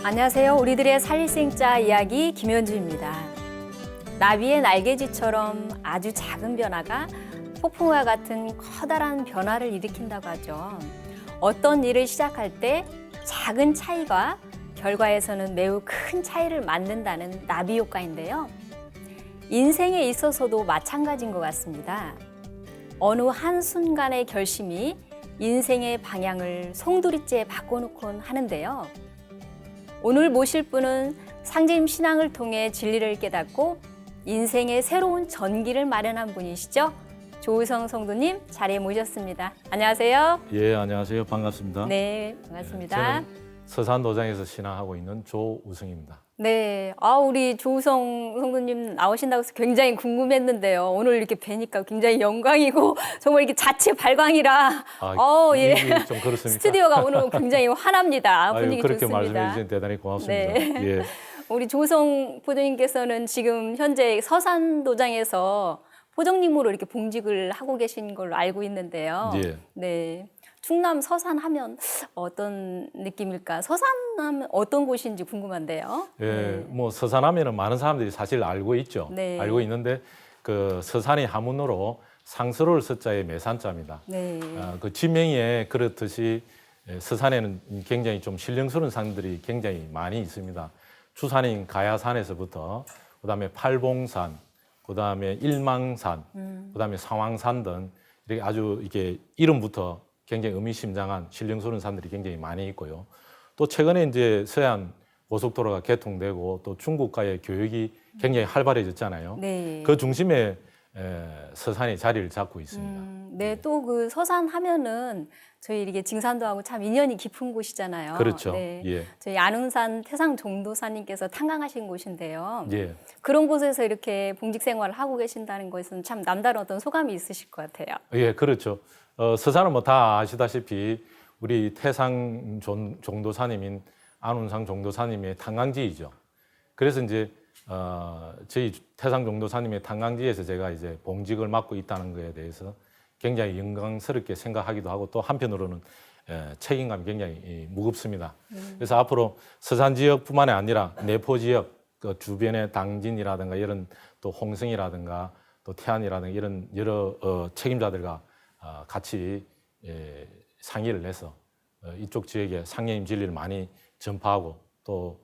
안녕하세요. 우리들의 살리생자 이야기 김현주입니다. 나비의 날개짓처럼 아주 작은 변화가 폭풍과 같은 커다란 변화를 일으킨다고 하죠. 어떤 일을 시작할 때 작은 차이가 결과에서는 매우 큰 차이를 만든다는 나비 효과인데요. 인생에 있어서도 마찬가지인 것 같습니다. 어느 한순간의 결심이 인생의 방향을 송두리째 바꿔놓곤 하는데요. 오늘 모실 분은 상제님 신앙을 통해 진리를 깨닫고 인생의 새로운 전기를 마련한 분이시죠. 조우성 성도님 자리에 모셨습니다. 안녕하세요. 예, 안녕하세요. 반갑습니다. 네, 반갑습니다. 저는 서산도장에서 신앙하고 있는 조우성입니다. 네, 우리 조우성 성도님 나오신다고 해서 굉장히 궁금했는데요. 오늘 이렇게 뵈니까 굉장히 영광이고 정말 이렇게 자체 발광이라 예. 좀 그렇습니까? 스튜디오가 오늘 굉장히 환합니다. 분위기 그렇게 좋습니다. 말씀해 주셔서 대단히 고맙습니다. 네. 예. 우리 조우성 부도님께서는 지금 현재 서산도장에서 포정님으로 이렇게 봉직을 하고 계신 걸로 알고 있는데요. 예. 네. 충남 서산 하면 어떤 느낌일까? 서산 하면 어떤 곳인지 궁금한데요. 예, 네. 뭐 서산하면은 많은 사람들이 사실 알고 있죠. 네. 알고 있는데 그 서산이 한문으로 상스러울 서자의 매산자입니다. 네. 그 지명에 그렇듯이 서산에는 굉장히 좀 신령스러운 산들이 굉장히 많이 있습니다. 주산인 가야산에서부터 그다음에 팔봉산, 그다음에 일망산, 그다음에 상왕산 등 이렇게 아주 이렇게 이름부터 굉장히 의미심장한 신령스러운 산들이 굉장히 많이 있고요. 또 최근에 이제 서해안 고속도로가 개통되고 또 중국과의 교역이 굉장히 활발해졌잖아요. 네. 그 중심에 서산이 자리를 잡고 있습니다. 네, 또 그 서산 하면은 저희 이렇게 징산도하고 참 인연이 깊은 곳이잖아요. 그렇죠. 네. 예. 저희 안운산 태상종도사님께서 탕강하신 곳인데요. 예. 그런 곳에서 이렇게 봉직 생활을 하고 계신다는 것은 참 남다른 어떤 소감이 있으실 것 같아요. 예, 그렇죠. 서산은 뭐 다 아시다시피 우리 태상 종도사님인 안운상 종도사님의 탄광지이죠. 그래서 이제 저희 태상 종도사님의 탄광지에서 제가 이제 봉직을 맡고 있다는 것에 대해서 굉장히 영광스럽게 생각하기도 하고 또 한편으로는 책임감이 굉장히 무겁습니다. 그래서 앞으로 서산 지역뿐만이 아니라 내포 지역 그 주변의 당진이라든가 이런 또 홍성이라든가 또 태안이라든가 이런 여러 책임자들과 같이 상의를 해서 이쪽 지역에 상해임 진리를 많이 전파하고 또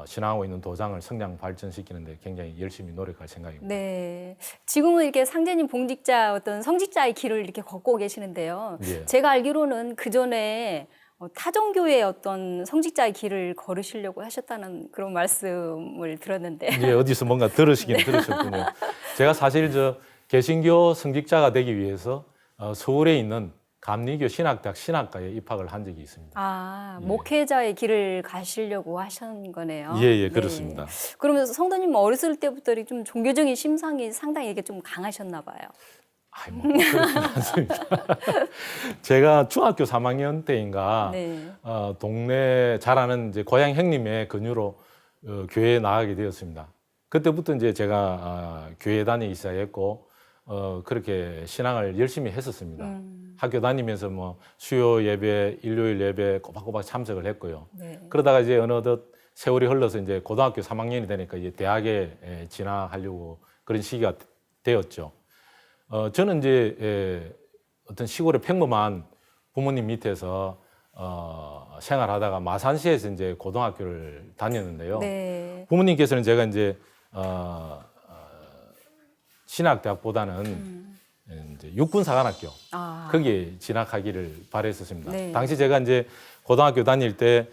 신앙하고 있는 도장을 성장 발전시키는 데 굉장히 열심히 노력할 생각입니다. 네. 지금은 이렇게 상제님 봉직자 어떤 성직자의 길을 이렇게 걷고 계시는데요. 예. 제가 알기로는 그 전에 타종교의 어떤 성직자의 길을 걸으시려고 하셨다는 그런 말씀을 들었는데. 예, 어디서 뭔가 들으시긴 들으셨군요. 제가 사실 개신교 성직자가 되기 위해서 서울에 있는 감리교 신학대학 신학과에 입학을 한 적이 있습니다. 예. 목회자의 길을 가시려고 하신 거네요. 예, 그렇습니다. 그러면 성도님 어렸을 때부터 이렇게 좀 종교적인 심성이 상당히 이렇게 좀 강하셨나 봐요. 그렇진 않습니다. 제가 중학교 3학년 때인가 네. 동네 잘 아는 이제 고향 형님의 권유로 교회에 나가게 되었습니다. 그때부터 이제 제가 교회 다니기 시작했고 그렇게 신앙을 열심히 했었습니다. 학교 다니면서 뭐 수요 예배, 일요일 예배 꼬박꼬박 참석을 했고요. 네. 그러다가 이제 어느덧 세월이 흘러서 이제 고등학교 3학년이 되니까 이제 대학에 진학하려고 그런 시기가 되었죠. 저는 이제 어떤 시골의 평범한 부모님 밑에서 생활하다가 마산시에서 이제 고등학교를 다녔는데요. 네. 부모님께서는 제가 이제 신학대학보다는 이제 육군사관학교 거기에 진학하기를 바랬었습니다. 네. 당시 제가 이제 고등학교 다닐 때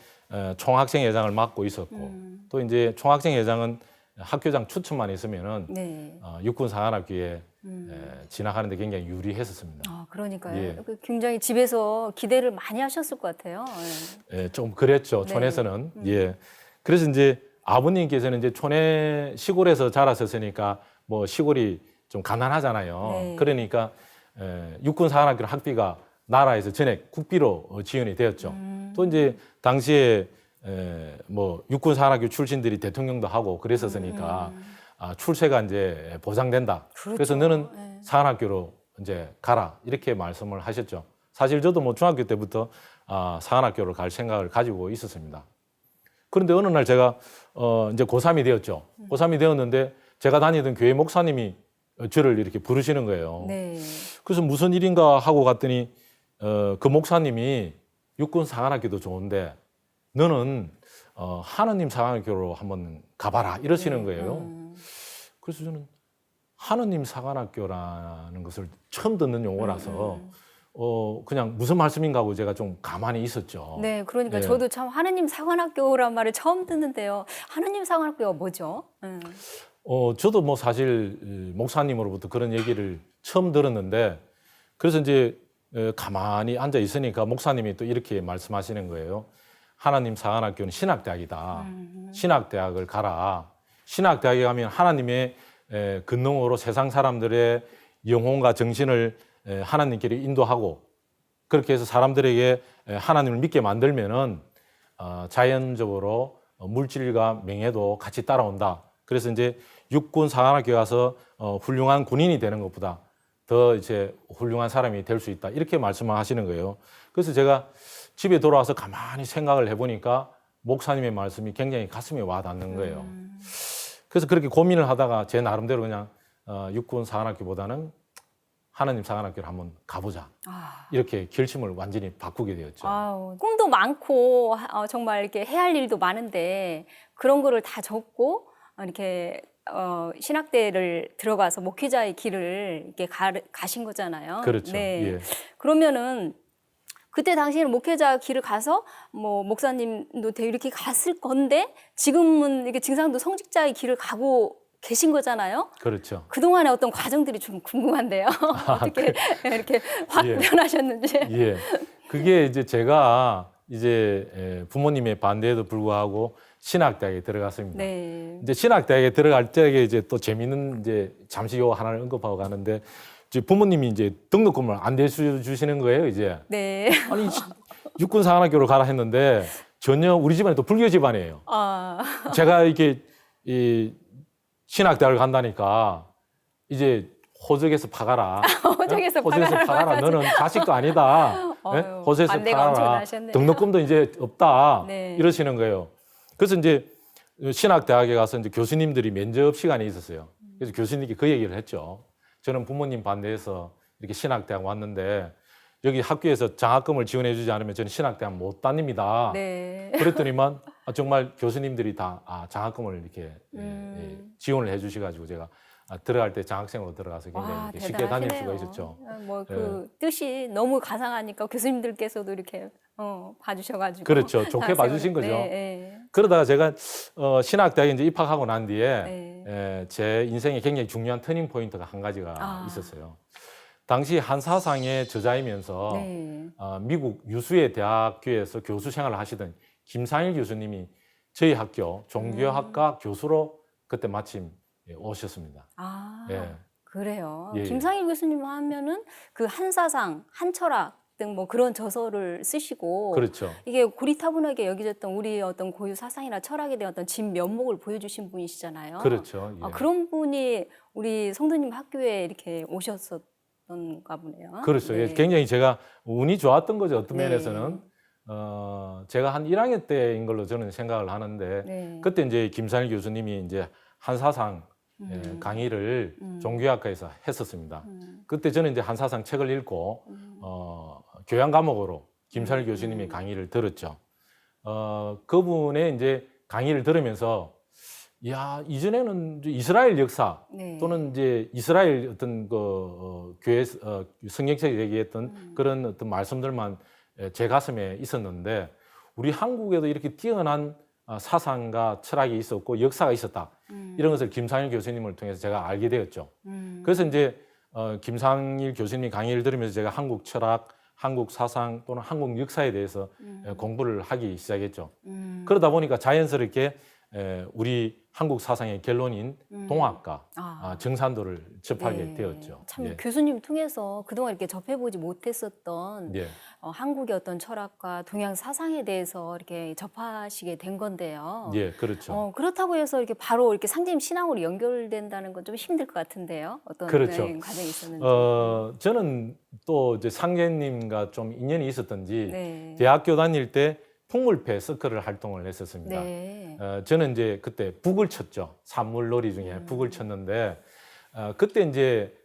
총학생회장을 맡고 있었고 또 이제 총학생회장은 학교장 추천만 있으면은 네. 육군사관학교에 진학하는데 굉장히 유리했었습니다. 그러니까요. 예. 굉장히 집에서 기대를 많이 하셨을 것 같아요. 좀 그랬죠. 네. 촌에서는. 예. 그래서 이제 아버님께서는 이제 촌에 시골에서 자라셨으니까 뭐 시골이 좀 가난하잖아요. 네. 그러니까 육군사관학교 학비가 나라에서 전액 국비로 지원이 되었죠. 또 이제 당시에 뭐 육군사관학교 출신들이 대통령도 하고 그랬었으니까 출세가 이제 보장된다. 그렇죠. 그래서 너는 네. 사관학교로 이제 가라 이렇게 말씀을 하셨죠. 사실 저도 뭐 중학교 때부터 사관학교를 갈 생각을 가지고 있었습니다. 그런데 어느 날 제가 이제 고3이 되었죠. 고3이 되었는데 제가 다니던 교회 목사님이 저를 이렇게 부르시는 거예요. 네. 그래서 무슨 일인가 하고 갔더니 그 목사님이 육군 사관학교도 좋은데 너는 하느님 사관학교로 한번 가봐라 이러시는 거예요. 그래서 저는 하느님 사관학교라는 것을 처음 듣는 용어라서 그냥 무슨 말씀인가 하고 제가 좀 가만히 있었죠. 네, 그러니까 예. 저도 참 하느님 사관학교란 말을 처음 듣는데요. 하느님 사관학교가 뭐죠? 저도 뭐 사실 목사님으로부터 그런 얘기를 처음 들었는데 그래서 이제 가만히 앉아 있으니까 목사님이 또 이렇게 말씀하시는 거예요. 하나님 사관학교는 신학대학이다. 신학대학을 가라. 신학대학에 가면 하나님의 근능으로 세상 사람들의 영혼과 정신을 하나님께로 인도하고 그렇게 해서 사람들에게 하나님을 믿게 만들면은 자연적으로 물질과 명예도 같이 따라온다. 그래서 이제 육군 사관학교 가서 훌륭한 군인이 되는 것보다 더 이제 훌륭한 사람이 될 수 있다. 이렇게 말씀을 하시는 거예요. 그래서 제가 집에 돌아와서 가만히 생각을 해보니까 목사님의 말씀이 굉장히 가슴에 와 닿는 거예요. 그래서 그렇게 고민을 하다가 제 나름대로 그냥 육군 사관학교보다는 하나님 사관학교를 한번 가보자. 이렇게 결심을 완전히 바꾸게 되었죠. 아우, 꿈도 많고 정말 이렇게 해야 할 일도 많은데 그런 거를 다 접고 이렇게 신학대를 들어가서 목회자의 길을 이렇게 가신 거잖아요. 그렇죠. 네. 예. 그러면은 그때 당시에는 목회자 길을 가서 뭐 목사님도 되게 이렇게 갔을 건데 지금은 이렇게 증상도 성직자의 길을 가고 계신 거잖아요. 그렇죠. 그동안의 어떤 과정들이 좀 궁금한데요. 어떻게 이렇게 확 예. 변하셨는지. 예. 그게 이제 제가 이제 부모님의 반대에도 불구하고 신학대학에 들어갔습니다. 네. 이제 신학대학에 들어갈 때 이제 또 재미있는 이제 잠시 요 하나를 언급하고 가는데 이제 부모님이 이제 등록금을 안 대주시는 거예요, 이제. 네. 아니 육군 사관학교를 가라 했는데 전혀 우리 집안이 또 불교 집안이에요. 제가 이렇게 이 신학대학을 간다니까 이제 호적에서 파가라. 호적에서 호적에서 파가라. 너는 자식도 아니다. 네? 호적에서 반대가 파가라. 엄청나셨네요. 등록금도 이제 없다. 네. 이러시는 거예요. 그래서 이제 신학대학에 가서 이제 교수님들이 면접 시간이 있었어요. 그래서 교수님께 그 얘기를 했죠. 저는 부모님 반대해서 이렇게 신학대학 왔는데 여기 학교에서 장학금을 지원해 주지 않으면 저는 신학대학 못 다닙니다. 네. 그랬더니만 정말 교수님들이 다 장학금을 이렇게 지원을 해 주셔가지고 제가 들어갈 때 장학생으로 들어가서 굉장히 이렇게 쉽게 다닐 수가 있었죠. 뭐 그 뜻이 너무 가상하니까 교수님들께서도 이렇게 봐주셔가지고. 그렇죠. 좋게 봐주신 거죠. 네. 그러다가 제가 신학대학에 이제 입학하고 난 뒤에 네. 제 인생에 굉장히 중요한 터닝 포인트가 한 가지가 있었어요. 당시 한사상의 저자이면서 네. 미국 유수의 대학교에서 교수 생활을 하시던 김상일 교수님이 저희 학교 종교학과 교수로 그때 마침 오셨습니다. 예. 그래요. 예, 예. 김상일 교수님 하면은 그 한사상, 한철학 등 뭐 그런 저서를 쓰시고 그렇죠. 이게 고리타분하게 여겨졌던 우리 어떤 고유 사상이나 철학에 대한 어떤 진면목을 보여주신 분이시잖아요. 그렇죠. 예. 그런 분이 우리 성도님 학교에 이렇게 오셨었던가 보네요. 그렇죠. 네. 예, 굉장히 제가 운이 좋았던 거죠. 어떤 네. 면에서는 제가 한 1학년 때인 걸로 저는 생각을 하는데 네. 그때 이제 김상일 교수님이 이제 한사상 강의를 종교학과에서 했었습니다. 그때 저는 이제 한사상 책을 읽고 교양 과목으로 김상일 교수님의 강의를 들었죠. 그분의 이제 강의를 들으면서 야, 이전에는 이제 이스라엘 역사 네. 또는 이제 이스라엘 어떤 교회 성경책에 얘기했던 그런 어떤 말씀들만 제 가슴에 있었는데 우리 한국에도 이렇게 뛰어난 사상과 철학이 있었고 역사가 있었다. 이런 것을 김상일 교수님을 통해서 제가 알게 되었죠. 그래서 이제 김상일 교수님 강의를 들으면서 제가 한국 철학, 한국 사상 또는 한국 역사에 대해서 공부를 하기 시작했죠. 그러다 보니까 자연스럽게 우리 한국 사상의 결론인 동학과 정산도를 접하게 네. 되었죠. 참 예. 교수님 통해서 그동안 이렇게 접해보지 못했었던 예. 한국의 어떤 철학과 동양 사상에 대해서 이렇게 접하시게 된 건데요. 예, 그렇죠. 그렇다고 해서 이렇게 바로 이렇게 상임 신앙으로 연결된다는 건 좀 힘들 것 같은데요. 어떤 그렇죠. 과정이 있었는지. 저는 또 이제 상제님과 좀 인연이 있었던지 네. 대학교 다닐 때 풍물패 서클을 활동을 했었습니다. 네. 저는 이제 그때 북을 쳤죠. 산물놀이 중에 북을 쳤는데 그때 이제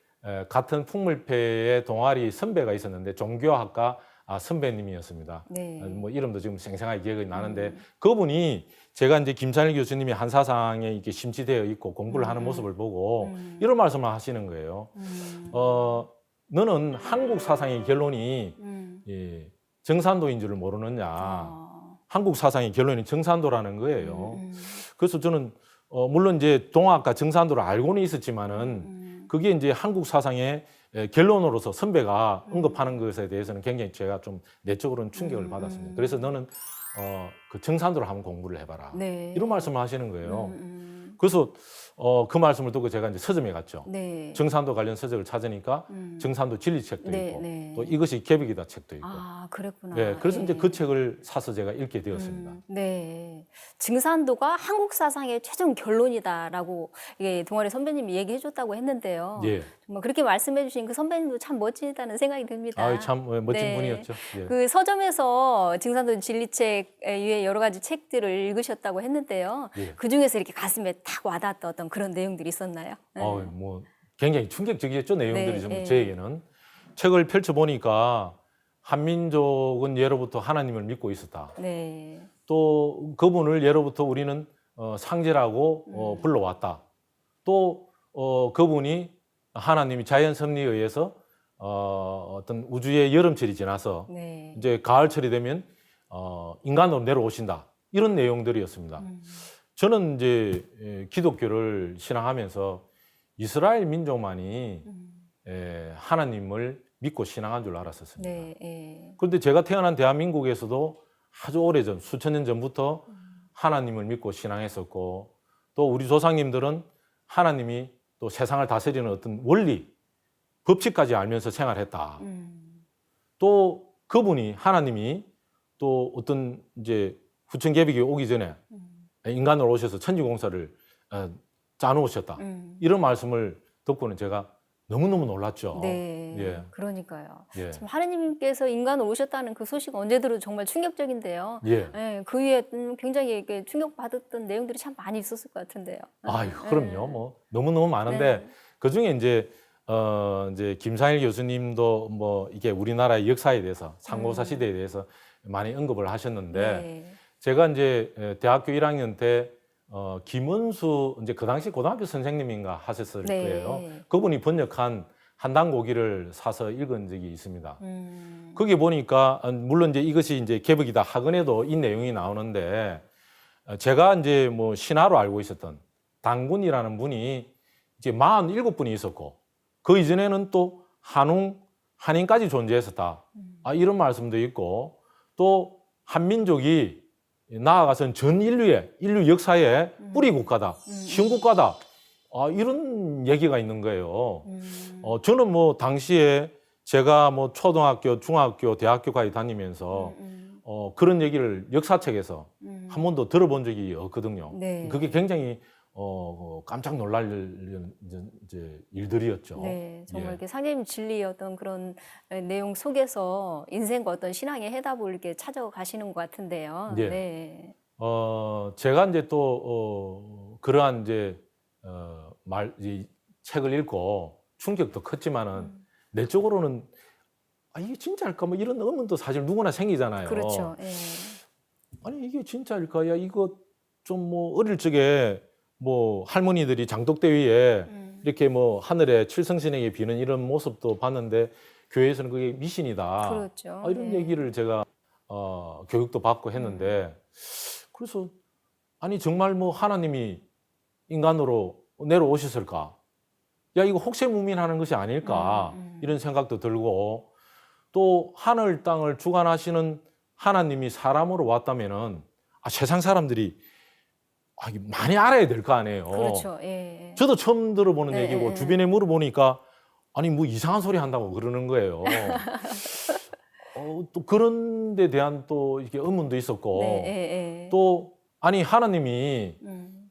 같은 풍물패의 동아리 선배가 있었는데 종교학과 선배님이었습니다. 네. 뭐 이름도 지금 생생하게 기억이 나는데 그분이 제가 이제 김찬일 교수님이 한사상에 이렇게 심취되어 있고 공부를 하는 모습을 보고 이런 말씀을 하시는 거예요. 너는 한국 사상의 결론이 예, 정산도인 줄을 모르느냐. 한국 사상의 결론이 정산도라는 거예요. 그래서 저는 물론 이제 동학과 정산도를 알고는 있었지만은 그게 이제 한국 사상의 결론으로서 선배가 언급하는 것에 대해서는 굉장히 제가 좀 내적으로는 충격을 받았습니다. 그래서 너는 그 정산도를 한번 공부를 해봐라. 네. 이런 말씀을 하시는 거예요. 그래서 그 말씀을 듣고 제가 이제 서점에 갔죠. 네. 정산도 관련 서적을 찾으니까 정산도 진리책도 네, 있고 네. 또 이것이 개벽이다 책도 있고. 아, 그랬구나. 네, 그래서 예. 이제 그 책을 사서 제가 읽게 되었습니다. 네. 증산도가 한국 사상의 최종 결론이다라고 이게 동아리 선배님이 얘기해 줬다고 했는데요. 예. 정말 그렇게 말씀해 주신 그 선배님도 참 멋지다는 생각이 듭니다. 아, 참 멋진 네. 분이었죠. 예. 그 서점에서 증산도 진리책 외에 여러 가지 책들을 읽으셨다고 했는데요. 예. 그 중에서 이렇게 가슴에 탁 와닿았던 어떤 그런 내용들이 있었나요? 뭐 굉장히 충격적이었죠. 내용들이 네, 좀 네. 저에게는. 책을 펼쳐 보니까 한민족은 예로부터 하나님을 믿고 있었다. 네. 또 그분을 예로부터 우리는 상제라고 불러왔다. 또 그분이 하나님이 자연 섭리에 의해서 어떤 우주의 여름철이 지나서 네. 이제 가을철이 되면 인간으로 내려오신다. 이런 내용들이었습니다. 저는 이제 기독교를 신앙하면서 이스라엘 민족만이 하나님을 믿고 신앙한 줄 알았었습니다. 네. 예. 그런데 제가 태어난 대한민국에서도 아주 오래전 수천 년 전부터 하나님을 믿고 신앙했었고 또 우리 조상님들은 하나님이 또 세상을 다스리는 어떤 원리, 법칙까지 알면서 생활했다. 또 그분이 하나님이 또 어떤 이제 후천개벽이 오기 전에 인간으로 오셔서 천지공사를 짜놓으셨다. 이런 말씀을 듣고는 제가 너무너무 놀랐죠. 네. 예. 그러니까요. 예. 참 하느님께서 인간으로 오셨다는 그 소식 언제 들어도 정말 충격적인데요. 예. 예, 그 위에 굉장히 이렇게 충격받았던 내용들이 참 많이 있었을 것 같은데요. 아유, 그럼요. 뭐 너무너무 많은데 네. 그 중에 이제 김상일 교수님도 뭐 이게 우리나라의 역사에 대해서 상고사 시대에 대해서 많이 언급을 하셨는데 네. 제가 이제 대학교 1학년 때 김은수 이제 그 당시 고등학교 선생님인가 하셨을 네. 거예요. 그분이 번역한 한당고기를 사서 읽은 적이 있습니다. 거기 보니까 물론 이제 이것이 이제 개벽이다 학원에도 이 내용이 나오는데 제가 이제 뭐 신하로 알고 있었던 당군이라는 분이 이제 47분이 있었고 그 이전에는 또 한인까지 존재했었다. 이런 말씀도 있고 또 한민족이 나아가서는 전 인류 역사의 뿌리 국가다, 시흥 국가다. 이런 얘기가 있는 거예요. 저는 뭐 당시에 제가 뭐 초등학교, 중학교, 대학교까지 다니면서 그런 얘기를 역사책에서 한 번도 들어본 적이 없거든요. 네. 그게 굉장히 깜짝 놀랄 이제 일들이었죠. 네, 정말 예. 이렇게 상임 진리의 어떤 그런 내용 속에서 인생과 어떤 신앙의 해답을 이렇게 찾아가시는 것 같은데요. 예. 네. 제가 이제 또 그러한 이제 이 책을 읽고 충격도 컸지만은 내적으로는 이게 진짜일까 뭐 이런 의문도 사실 누구나 생기잖아요. 그렇죠. 예. 아니 이게 진짜일까? 야 이거 좀 뭐 어릴 적에 뭐 할머니들이 장독대 위에 이렇게 뭐 하늘에 칠성신에게 비는 이런 모습도 봤는데 교회에서는 그게 미신이다. 그렇죠. 이런 예. 얘기를 제가 교육도 받고 했는데 그래서 아니 정말 뭐 하나님이 인간으로 내려오셨을까? 야 이거 혹세무민하는 것이 아닐까? 이런 생각도 들고 또 하늘 땅을 주관하시는 하나님이 사람으로 왔다면은 세상 사람들이 많이 알아야 될 거 아니에요. 그렇죠. 예. 예. 저도 처음 들어보는 네, 얘기고 네. 주변에 물어보니까 아니 뭐 이상한 소리 한다고 그러는 거예요. 또 그런 데 대한 또 이렇게 의문도 있었고 네, 예, 예. 또 아니 하나님이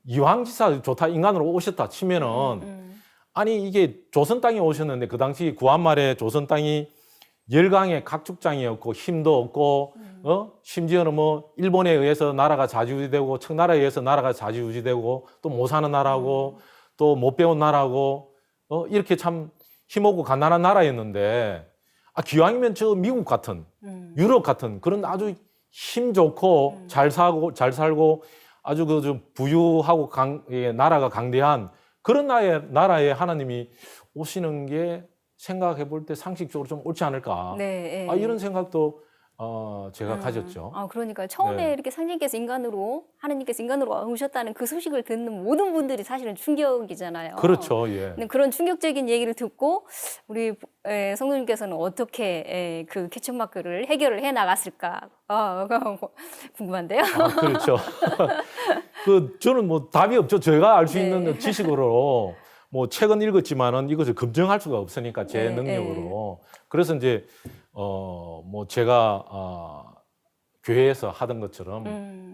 이왕지사 좋다 인간으로 오셨다 치면은 아니 이게 조선 땅에 오셨는데 그 당시 구한말에 조선 땅이 열강의 각축장이었고 힘도 없고 심지어는 뭐 일본에 의해서 나라가 좌지우지되고 청나라에 의해서 나라가 좌지우지되고 또 못 사는 나라고 또 못 배운 나라고 이렇게 참 힘없고 가난한 나라였는데 기왕이면 저 미국 같은 유럽 같은 그런 아주 힘 좋고 잘 살고 아주 그 좀 부유하고 나라가 강대한 그런 나라에 하나님이 오시는 게 생각해 볼 때 상식적으로 좀 옳지 않을까. 네, 이런 생각도 제가 가졌죠. 그러니까 처음에 네. 이렇게 하나님께서 인간으로 오셨다는 그 소식을 듣는 모든 분들이 사실은 충격이잖아요. 그렇죠. 예. 근데 그런 충격적인 얘기를 듣고 우리 성도님께서는 어떻게 그 캐치마크를 해결을 해 나갔을까 궁금한데요. 그렇죠. 저는 뭐 답이 없죠. 제가 알 수 네. 있는 지식으로 뭐 책은 읽었지만은 이것을 검증할 수가 없으니까 제 네, 능력으로. 그래서 이제 뭐 제가 교회에서 하던 것처럼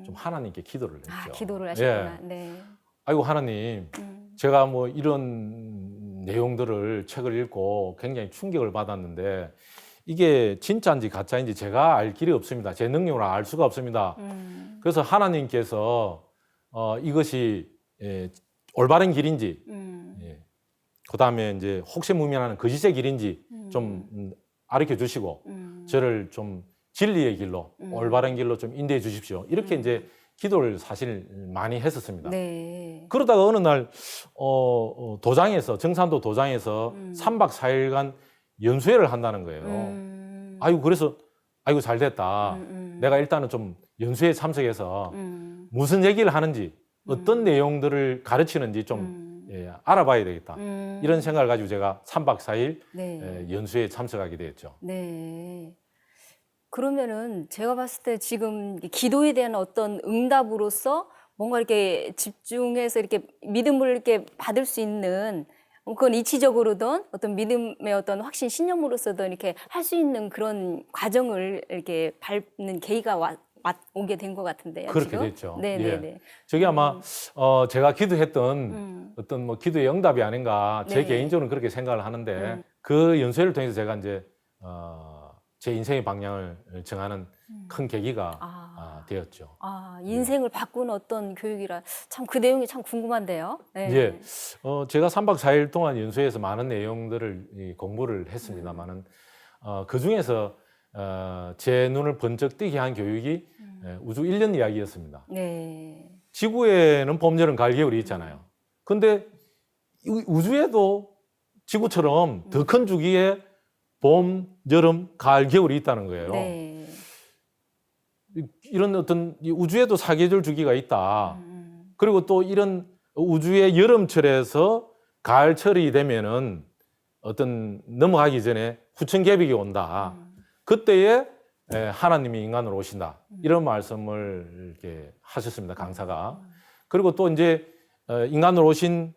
좀 하나님께 기도를 했죠. 기도를 하셨구나. 예. 네. 아이고 하나님, 제가 뭐 이런 내용들을 책을 읽고 굉장히 충격을 받았는데 이게 진짜인지 가짜인지 제가 알 길이 없습니다. 제 능력으로 알 수가 없습니다. 그래서 하나님께서 이것이 올바른 길인지, 그다음에 이제 혹세무민하는 거짓의 길인지 좀 가르쳐 주시고 저를 좀 진리의 길로 올바른 길로 좀 인도해 주십시오. 이렇게 이제 기도를 사실 많이 했었습니다. 네. 그러다가 어느 날 정산도 도장에서 3박 4일간 연수회를 한다는 거예요. 그래서 잘 됐다. 내가 일단은 좀 연수회에 참석해서 무슨 얘기를 하는지 어떤 내용들을 가르치는지 좀 알아봐야 되겠다. 이런 생각을 가지고 제가 3박 4일 네. 연수회에 참석하게 되었죠. 네. 그러면은 제가 봤을 때 지금 기도에 대한 어떤 응답으로서 뭔가 이렇게 집중해서 이렇게 믿음을 이렇게 받을 수 있는 그건 이치적으로든 어떤 믿음의 어떤 확신 신념으로서든 이렇게 할 수 있는 그런 과정을 이렇게 밟는 계기가 오게 된 것 같은데요. 그렇게 지금? 됐죠. 네네네. 저게 아마 제가 기도했던 어떤 뭐 기도의 응답이 아닌가 제 네. 개인적으로는 그렇게 생각을 하는데 그 연수회를 통해서 제가 이제 제 인생의 방향을 정하는 큰 계기가 되었죠. 인생을 바꾸는 어떤 교육이라 참 그 내용이 참 궁금한데요. 네. 예, 제가 3박 4일 동안 연수회에서 많은 내용들을 공부를 했습니다만은 그 중에서 제 눈을 번쩍 뜨게 한 교육이 우주 1년 이야기였습니다. 네. 지구에는 봄, 여름, 가을, 겨울이 있잖아요. 근데 우주에도 지구처럼 더 큰 주기에 봄, 여름, 가을, 겨울이 있다는 거예요. 네. 이런 어떤 우주에도 사계절 주기가 있다. 그리고 또 이런 우주의 여름철에서 가을철이 되면은 어떤 넘어가기 전에 후천개벽이 온다. 그때에 하나님이 인간으로 오신다. 이런 말씀을 이렇게 하셨습니다. 강사가. 그리고 또 이제 인간으로 오신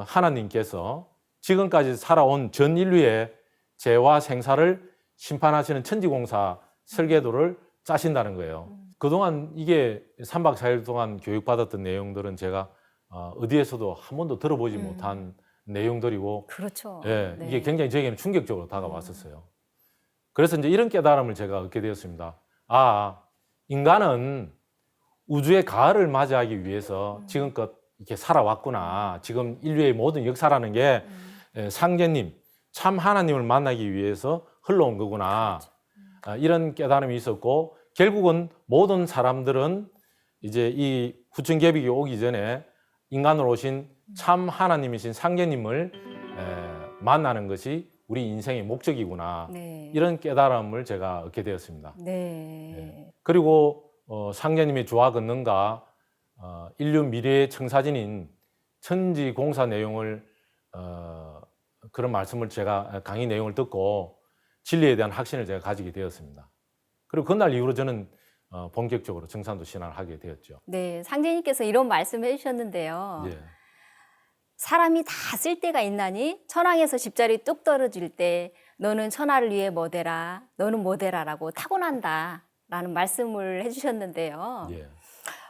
하나님께서 지금까지 살아온 전 인류의 죄와 생사를 심판하시는 천지공사 설계도를 짜신다는 거예요. 그동안 이게 3박 4일 동안 교육받았던 내용들은 제가 어디에서도 한 번도 들어보지 못한 내용들이고 그렇죠. 예, 네. 이게 굉장히 저에게는 충격적으로 다가왔었어요. 그래서 이제 이런 깨달음을 제가 얻게 되었습니다. 인간은 우주의 가을을 맞이하기 위해서 지금껏 이렇게 살아왔구나. 지금 인류의 모든 역사라는 게 상제님, 참 하나님을 만나기 위해서 흘러온 거구나. 이런 깨달음이 있었고 결국은 모든 사람들은 이제 이 후천개벽이 오기 전에 인간으로 오신 참 하나님이신 상제님을 만나는 것이 우리 인생의 목적이구나. 네. 이런 깨달음을 제가 얻게 되었습니다. 네. 그리고 상제님의 조화 건능과 인류 미래의 청사진인 천지공사 내용을 그런 말씀을 제가 강의 내용을 듣고 진리에 대한 확신을 제가 가지게 되었습니다. 그리고 그날 이후로 저는 본격적으로 정산도 신앙을 하게 되었죠. 네, 상제님께서 이런 말씀을 해주셨는데요. 예. 사람이 다 쓸 때가 있나니 천왕에서 집자리 뚝 떨어질 때 너는 천하를 위해 뭐되라, 너는 뭐되라라고 타고난다라는 말씀을 해주셨는데요. 예.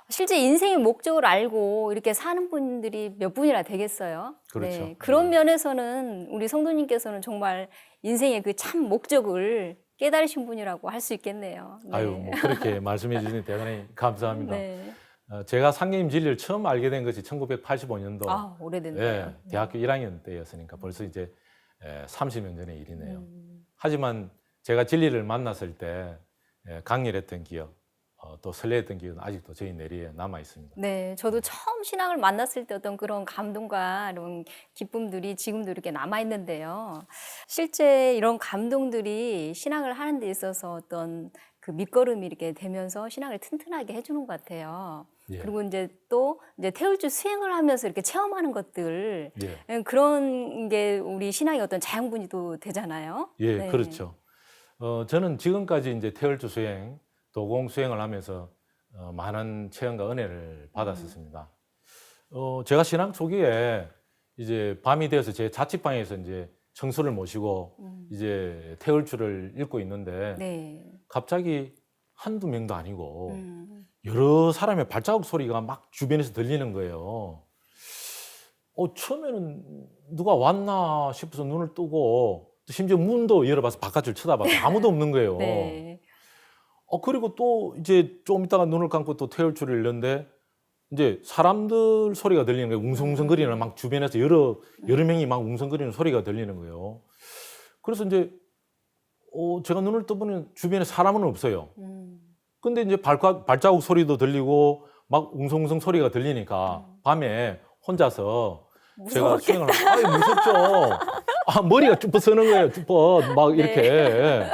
실제 인생의 목적을 알고 이렇게 사는 분들이 몇 분이나 되겠어요. 그렇죠. 네, 그런 면에서는 우리 성도님께서는 정말 인생의 그 참 목적을 깨달으신 분이라고 할 수 있겠네요. 네. 아유, 뭐 그렇게 말씀해 주시니 대단히 감사합니다. 네. 제가 상계님 진리를 처음 알게 된 것이 1985년도 아, 오래됐네요. 예, 대학교 1학년 때였으니까 벌써 이제 30년 전의 일이네요. 하지만 제가 진리를 만났을 때 강렬했던 기억, 또 설레했던 기억은 아직도 저희 내리에 남아 있습니다. 네, 저도 처음 신앙을 만났을 때 어떤 그런 감동과 이런 기쁨들이 지금도 이렇게 남아 있는데요. 실제 이런 감동들이 신앙을 하는 데 있어서 어떤 그 밑거름이 이렇게 되면서 신앙을 튼튼하게 해주는 것 같아요. 예. 그리고 이제 또 이제 태울주 수행을 하면서 이렇게 체험하는 것들 예, 그런 게 우리 신앙의 어떤 자양분이도 되잖아요. 예, 네. 그렇죠. 저는 지금까지 이제 태열주 수행, 도공 수행을 하면서 많은 체험과 은혜를 받았었습니다. 제가 신앙 초기에 이제 밤이 되어서 제 자취방에서 이제 청수를 모시고 이제 태열주를 읽고 있는데 네. 갑자기 한두 명도 아니고 여러 사람의 발자국 소리가 막 주변에서 들리는 거예요. 처음에는 누가 왔나 싶어서 눈을 뜨고 또 심지어 문도 열어봐서 바깥을 쳐다봤는데 아무도 없는 거예요. 네. 그리고 또 이제 좀 있다가 눈을 감고 또 태열주를 읽는데 이제 사람들 소리가 들리는 거예요. 웅성웅성거리는 막 주변에서 여러 명이 막 웅성거리는 소리가 들리는 거예요. 그래서 이제 제가 눈을 떠보니 주변에 사람은 없어요. 근데 이제 발자국 소리도 들리고 막 웅성웅성 소리가 들리니까 밤에 혼자서 제가 수행을 아유 무섭죠. 머리가 쭈뼛 서는 거예요. 쭈뼛 막 이렇게.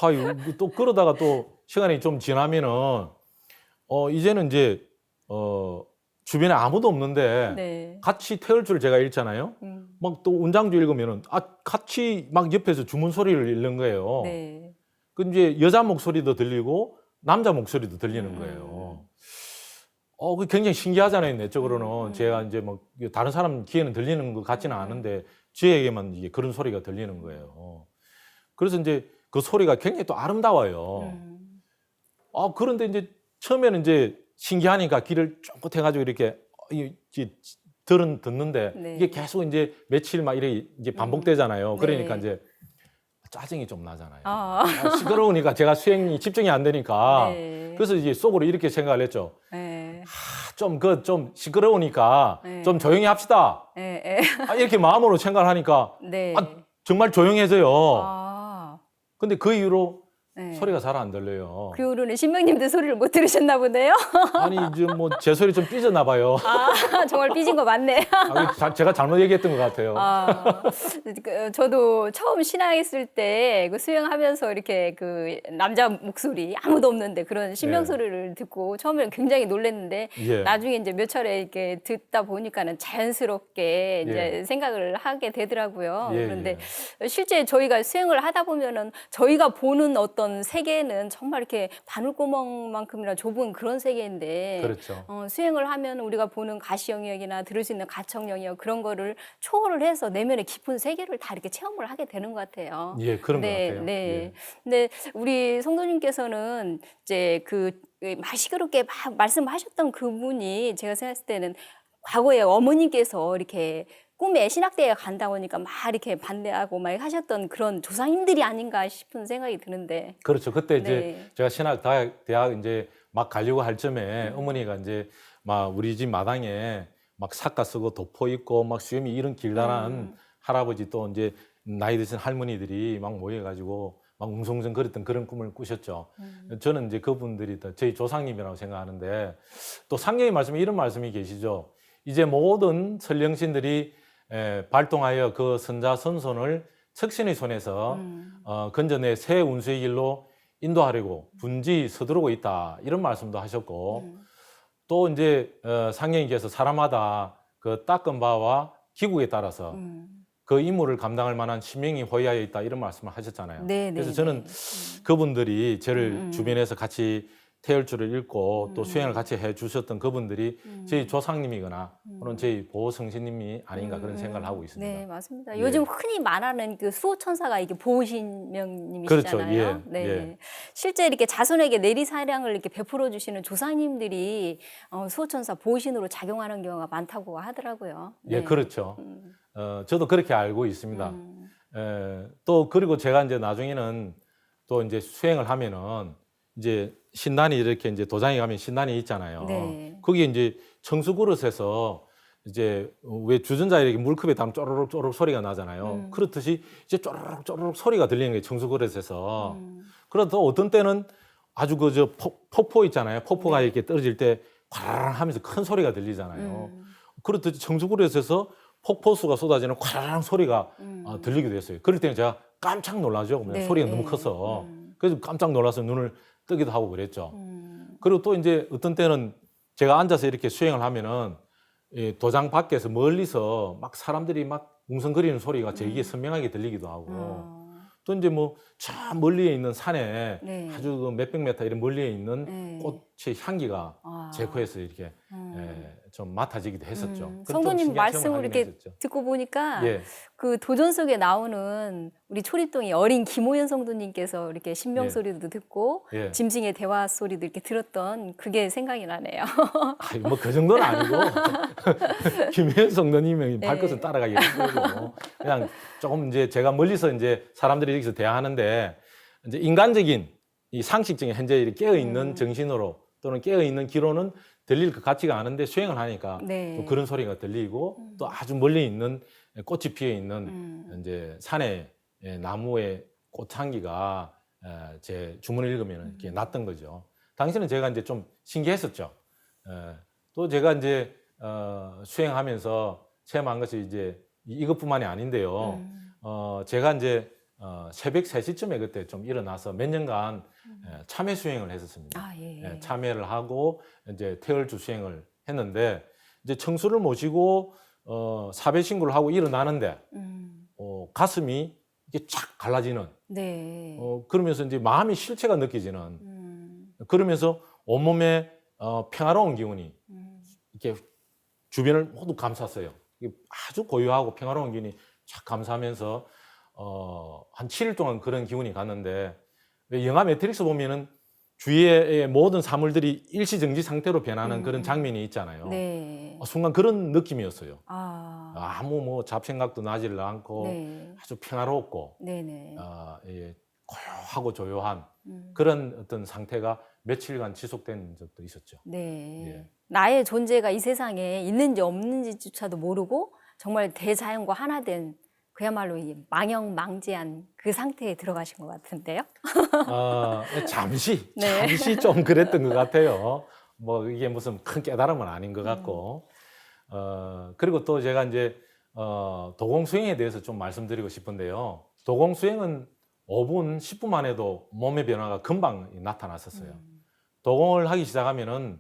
아유 또 그러다가 또 시간이 좀 지나면은 이제는 이제 주변에 아무도 없는데 네. 같이 태열주를 제가 읽잖아요. 막 또 운장주 읽으면은 같이 막 옆에서 주문 소리를 읽는 거예요. 네. 그 이제 여자 목소리도 들리고 남자 목소리도 들리는 거예요. 그 굉장히 신기하잖아요. 내적으로는 제가 이제 뭐 다른 사람 귀에는 들리는 것 같지는 않은데 저에게만 이게 그런 소리가 들리는 거예요. 그래서 이제 그 소리가 굉장히 또 아름다워요. 그런데 이제 처음에는 이제 신기하니까 귀를 쫑긋 해가지고 이렇게 듣는데 네. 이게 계속 이제 며칠 막 이렇게 이제 반복되잖아요. 그러니까 네. 이제 짜증이 좀 나잖아요. 아. 시끄러우니까 제가 수행이 집중이 안 되니까. 네. 그래서 이제 속으로 이렇게 생각을 했죠. 네. 좀 시끄러우니까 네. 좀 조용히 합시다. 네. 네. 이렇게 마음으로 생각을 하니까 네. 정말 조용해져요. 아. 근데 그 이후로 네. 소리가 잘 안 들려요. 그 이후로는 신명님도 소리를 못 들으셨나 보네요. 아니 이제 뭐 제 소리 좀 삐졌나 봐요. 정말 삐진 거 맞네. 제가 잘못 얘기했던 것 같아요. 저도 처음 신앙했을 때 그 수영하면서 이렇게 그 남자 목소리 아무도 없는데 그런 신명 네. 소리를 듣고 처음에는 굉장히 놀랐는데 예. 나중에 이제 몇 차례 이렇게 듣다 보니까는 자연스럽게 이제 예. 생각을 하게 되더라고요. 예, 그런데 실제 저희가 수행을 하다 보면은 저희가 보는 어떤 세계는 정말 이렇게 바늘구멍만큼이나 좁은 그런 세계인데 그렇죠. 수행을 하면 우리가 보는 가시 영역이나 들을 수 있는 가청 영역 그런 거를 초월을 해서 내면의 깊은 세계를 다 이렇게 체험을 하게 되는 것 같아요. 예, 그런 것 같아요. 네. 예. 근데 우리 성도님께서는 이제 시끄럽게 막 말씀하셨던 그분이 제가 생각했을 때는 과거에 어머님께서 이렇게 꿈에 신학대에 간다고 하니까 막 이렇게 반대하고 막 하셨던 그런 조상님들이 아닌가 싶은 생각이 드는데. 그렇죠. 그때 이제 네. 제가 신학 대학 이제 막 가려고 할 점에 어머니가 이제 막 우리 집 마당에 막 삿가 쓰고 도포 입고 막 수염이 이런 길다란 할아버지 또 이제 나이 드신 할머니들이 막 모여가지고 막 웅성웅성 거렸던 그런 꿈을 꾸셨죠. 저는 이제 그분들이 다 저희 조상님이라고 생각하는데 또 상경의 말씀에 이런 말씀이 계시죠. 이제 모든 선령신들이 발동하여 그 선자 선손을 척신의 손에서 건져내 새 운수의 길로 인도하려고 분지 서두르고 있다 이런 말씀도 하셨고 또 이제 상경님께서 사람마다 그 닦은 바와 기국에 따라서 그 임무를 감당할 만한 신명이 호위하여 있다 이런 말씀을 하셨잖아요. 네, 그래서 네, 저는 그분들이 저를 주변에서 같이 태열주를 읽고 또 수행을 같이 해주셨던 그분들이 저희 조상님이거나 또는 저희 보호성신님이 아닌가 그런 생각을 하고 있습니다. 네, 맞습니다. 예. 요즘 흔히 말하는 그 수호천사가 이게 보호신명님이시잖아요. 그렇죠. 예, 네. 예. 실제 이렇게 자손에게 내리사랑을 이렇게 베풀어 주시는 조상님들이 수호천사 보호신으로 작용하는 경우가 많다고 하더라고요. 예, 그렇죠. 저도 그렇게 알고 있습니다. 또 그리고 제가 이제 나중에는 또 이제 수행을 하면은 이제 신단이 이렇게 이제 도장에 가면 신단이 있잖아요. 네. 거기에 이제 청수 그릇에서 이제 왜 주전자에 이렇게 물컵에 담 쪼르륵 쪼르륵 소리가 나잖아요. 그렇듯이 이제 쪼르륵 쪼르륵 소리가 들리는 거예요. 청수 그릇에서. 그래도 어떤 때는 아주 그 저 폭포 있잖아요. 폭포가 이렇게 떨어질 때 콰라랑 하면서 큰 소리가 들리잖아요. 그렇듯이 청수 그릇에서 폭포수가 쏟아지는 콰라랑 소리가 들리기도 했어요. 그럴 때는 제가 깜짝 놀라죠. 그냥 네, 소리가 네. 너무 커서. 그래서 깜짝 놀라서 눈을 뜨기도 하고 그랬죠. 그리고 또 이제 어떤 때는 제가 앉아서 이렇게 수행을 하면은 이 도장 밖에서 멀리서 막 사람들이 막 웅성거리는 소리가 제게 선명하게 들리기도 하고 또 이제 뭐 저 멀리에 있는 산에 네. 아주 그 몇백 미터 이런 멀리에 있는 네. 꽃의 향기가 아. 제 코에서 이렇게 좀 맡아지기도 했었죠. 그건 좀 성도님 신기한 말씀을 체험을 하긴 이렇게 했었죠. 듣고 보니까 예. 그 도전 속에 나오는 우리 초립동의 어린 김호연 성도님께서 이렇게 신명 예. 소리도 듣고 예. 짐승의 대화 소리도 이렇게 들었던 그게 생각이 나네요. 뭐 그 정도는 아니고 김혜연 성도님이 네. 발끝은 따라가기 힘들고 그냥 조금 이제 제가 멀리서 이제 사람들이 여기서 대화하는데 이제 인간적인 이 상식적인 현재 이렇게 깨어 있는 정신으로 또는 깨어 있는 귀로는 들릴 것 같지가 않은데 수행을 하니까 네. 또 그런 소리가 들리고 또 아주 멀리 있는 꽃이 피어 있는 이제 산의 나무의 꽃향기가 제 주문을 읽으면 이렇게 났던 거죠. 당시는 제가 이제 좀 신기했었죠. 또 제가 이제 수행하면서 체험한 것이 이제 이것뿐만이 아닌데요. 제가 이제 새벽 3시쯤에 그때 좀 일어나서 몇 년간 참회 수행을 했었습니다. 아, 예. 참회를 하고 이제 태월주 수행을 했는데 이제 청수를 모시고 사배 신고를 하고 일어나는데 가슴이 이게 쫙 갈라지는 네. 그러면서 이제 마음이 실체가 느껴지는 그러면서 온몸에 평화로운 기운이 이렇게 주변을 모두 감쌌어요. 이게 아주 고요하고 평화로운 기운이 쫙 감싸면서 한 7일 동안 그런 기운이 갔는데 왜 영화 매트릭스 보면은 주위의 모든 사물들이 일시정지 상태로 변하는 그런 장면이 있잖아요. 네. 순간 그런 느낌이었어요. 아. 아무 뭐 잡생각도 나지를 않고 네. 아주 평화롭고 네네. 고요하고 조용한 그런 어떤 상태가 며칠간 지속된 적도 있었죠. 네. 예. 나의 존재가 이 세상에 있는지 없는지조차도 모르고 정말 대자연과 하나 된 그야말로 이 망영망지한 그 상태에 들어가신 것 같은데요. 잠시 네. 좀 그랬던 것 같아요. 뭐 이게 무슨 큰 깨달음은 아닌 것 같고 그리고 또 제가 이제 도공수행에 대해서 좀 말씀드리고 싶은데요. 도공수행은 5분, 10분만 해도 몸의 변화가 금방 나타났었어요. 도공을 하기 시작하면은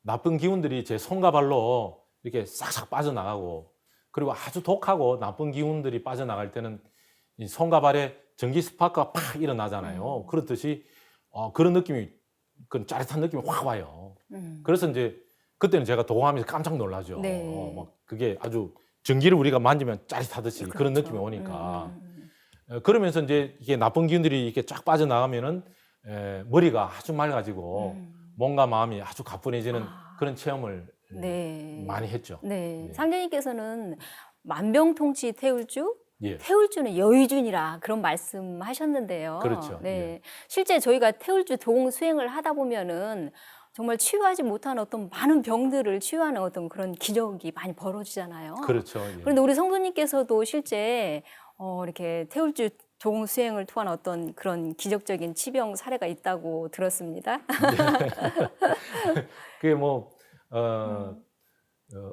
나쁜 기운들이 제 손과 발로 이렇게 싹싹 빠져나가고 그리고 아주 독하고 나쁜 기운들이 빠져나갈 때는 이 손과 발에 전기 스파크가 팍 일어나잖아요. 그렇듯이 그런 느낌이 그 짜릿한 느낌이 확 와요. 그래서 이제 그때는 제가 도공하면서 깜짝 놀라죠. 네. 막 그게 아주 전기를 우리가 만지면 짜릿하듯이 그런 그렇죠. 느낌이 오니까 그러면서 이제 이게 나쁜 기운들이 이렇게 쫙 빠져나가면은 머리가 아주 맑아지고 몸과 마음이 아주 가뿐해지는 그런 체험을 네. 많이 했죠. 네. 예. 상경님께서는 만병통치 태울주, 예. 태울주는 여의준이라 그런 말씀하셨는데요. 그렇죠. 네. 예. 실제 저희가 태울주 도공 수행을 하다 보면은 정말 치유하지 못한 어떤 많은 병들을 치유하는 어떤 그런 기적이 많이 벌어지잖아요. 그렇죠. 예. 그런데 우리 성도님께서도 실제 이렇게 태울주 도공 수행을 통한 어떤 그런 기적적인 치병 사례가 있다고 들었습니다. 그게 뭐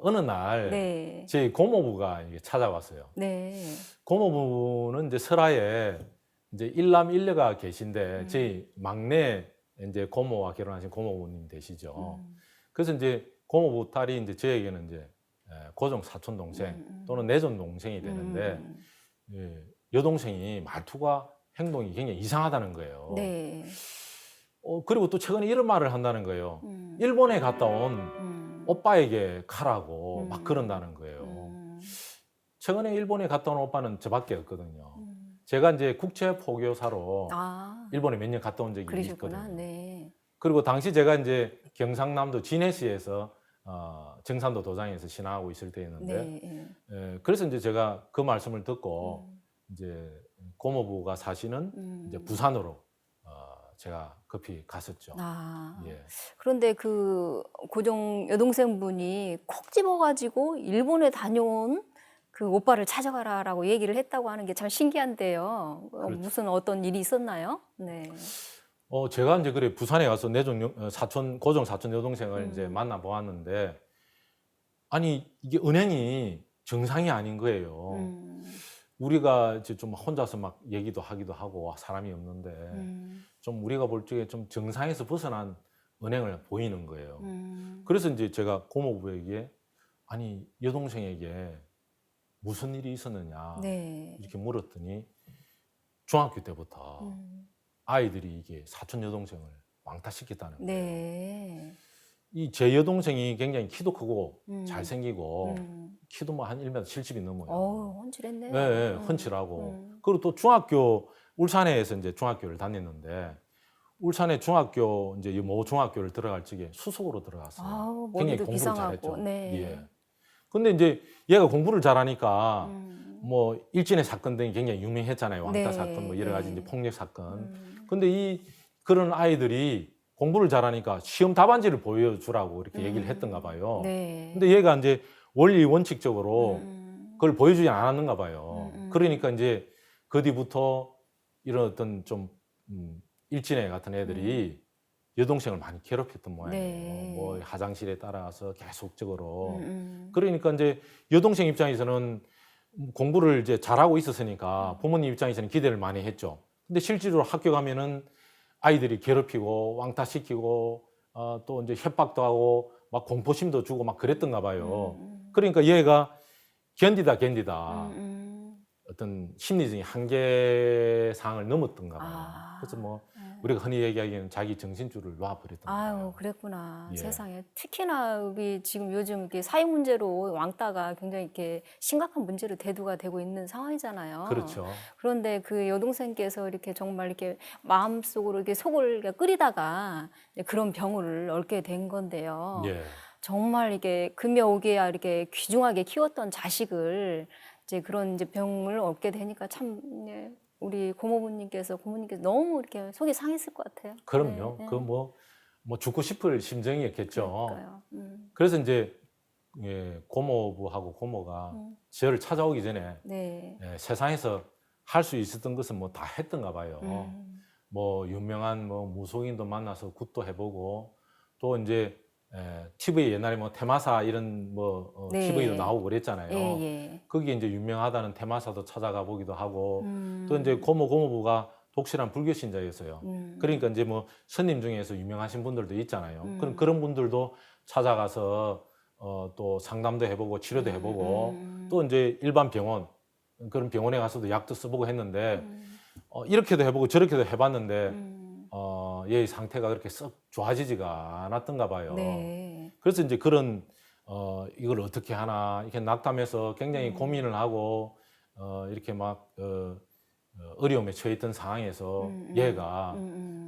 어느 날 네. 제 고모부가 이게 찾아왔어요. 네. 고모부는 이제 설화에 이제 일남 일녀가 계신데 제 막내 이제 고모와 결혼하신 고모부님 되시죠. 그래서 이제 고모부 딸이 이제 저에게는 이제 고종 사촌 동생 또는 내존 동생이 되는데 여동생이 말투가 행동이 굉장히 이상하다는 거예요. 네. 그리고 또 최근에 이런 말을 한다는 거예요. 일본에 갔다 온 오빠에게 가라고 막 그런다는 거예요. 최근에 일본에 갔다 온 오빠는 저밖에 없거든요. 제가 이제 국제 포교사로 아, 일본에 몇 년 갔다 온 적이 그러셨구나. 있거든요. 네. 그리고 당시 제가 이제 경상남도 진해시에서 정산도 도장에서 신앙하고 있을 때였는데 네. 그래서 이제 제가 그 말씀을 듣고 이제 고모부가 사시는 이제 부산으로 제가 급히 갔었죠. 아. 예. 그런데 그 고종 여동생분이 콕 집어가지고 일본에 다녀온 그 오빠를 찾아가라라고 얘기를 했다고 하는 게 참 신기한데요. 그렇죠. 무슨 어떤 일이 있었나요? 네. 제가 이제 그래 부산에 가서 사촌 고종 사촌 여동생을 이제 만나 보았는데 아니 이게 은행이 정상이 아닌 거예요. 우리가 이제 좀 혼자서 막 얘기도 하기도 하고 사람이 없는데 좀 우리가 볼 적에 좀 정상에서 벗어난 은행을 보이는 거예요. 그래서 이제 제가 고모부에게 아니 여동생에게 무슨 일이 있었느냐 네. 이렇게 물었더니 중학교 때부터 아이들이 이게 사촌 여동생을 왕따시켰다는 거예요. 네. 이 제 여동생이 굉장히 키도 크고 음. 잘생기고 키도 뭐 한 1m 70이 넘어요. 헌칠했네요. 네, 네, 헌칠하고. 그리고 또 중학교 울산에서 이제 중학교를 다녔는데 울산에 중학교 이제 모 중학교를 들어갈 적에 수석으로 들어갔어요. 아우, 굉장히 머리도 공부를 비상하고. 잘했죠. 네. 예. 근데 이제 얘가 공부를 잘하니까 뭐 일진의 사건 등이 굉장히 유명했잖아요. 왕따 네, 사건, 뭐 여러 가지 네. 이제 폭력 사건. 근데 그런 아이들이 공부를 잘하니까 시험 답안지를 보여주라고 이렇게 얘기를 했던가 봐요. 네. 근데 얘가 이제 원리 원칙적으로 그걸 보여주지 않았는가 봐요. 음. 그러니까 이제 그 뒤부터 이런 어떤 좀 일진애 같은 애들이 여동생을 많이 괴롭혔던 모양이에요. 네. 뭐 화장실에 따라가서 계속적으로. 음. 그러니까 이제 여동생 입장에서는 공부를 이제 잘하고 있었으니까 부모님 입장에서는 기대를 많이 했죠. 근데 실제로 학교 가면은 아이들이 괴롭히고 왕따시키고 또 이제 협박도 하고 막 공포심도 주고 막 그랬던가 봐요. 그러니까 얘가 견디다 어떤 심리적인 한계 상을 넘었던가 봐요. 아. 그래서 뭐 우리가 흔히 얘기하기에는 자기 정신줄을 놔버렸던 아유, 거예요. 그랬구나. 예. 세상에. 특히나 우리 지금 요즘 이렇게 사회 문제로 왕따가 굉장히 이렇게 심각한 문제로 대두가 되고 있는 상황이잖아요. 그렇죠. 그런데 그 여동생께서 이렇게 정말 이렇게 마음속으로 이렇게 속을 이렇게 끓이다가 이제 그런 병을 얻게 된 건데요. 예. 정말 이게 금여 오게야 이렇게 귀중하게 키웠던 자식을 이제 그런 이제 병을 얻게 되니까 참 예, 우리 고모님께서 너무 이렇게 속이 상했을 것 같아요. 그럼요. 네, 그 뭐 죽고 싶을 심정이었겠죠. 그러니까요. 그래서 이제 예, 고모부하고 고모가 저를 찾아오기 전에 네. 예, 세상에서 할 수 있었던 것은 뭐 다 했던가 봐요. 뭐 유명한 뭐 무속인도 만나서 굿도 해보고 또 이제 TV 옛날에 뭐 테마사 이런 뭐 네. TV도 나오고 그랬잖아요. 예, 예. 거기 이제 유명하다는 테마사도 찾아가 보기도 하고 또 이제 고모부가 독실한 불교 신자였어요. 그러니까 이제 뭐 스님 중에서 유명하신 분들도 있잖아요. 그럼 그런 분들도 찾아가서 또 상담도 해보고 치료도 해보고 또 이제 일반 병원 그런 병원에 가서도 약도 써보고 했는데 이렇게도 해보고 저렇게도 해봤는데 얘의 상태가 그렇게 썩 좋아지지가 않았던가 봐요. 네. 그래서 이제 그런 이걸 어떻게 하나 이렇게 낙담해서 굉장히 고민을 하고 이렇게 막 어려움에 처해 있던 상황에서 얘가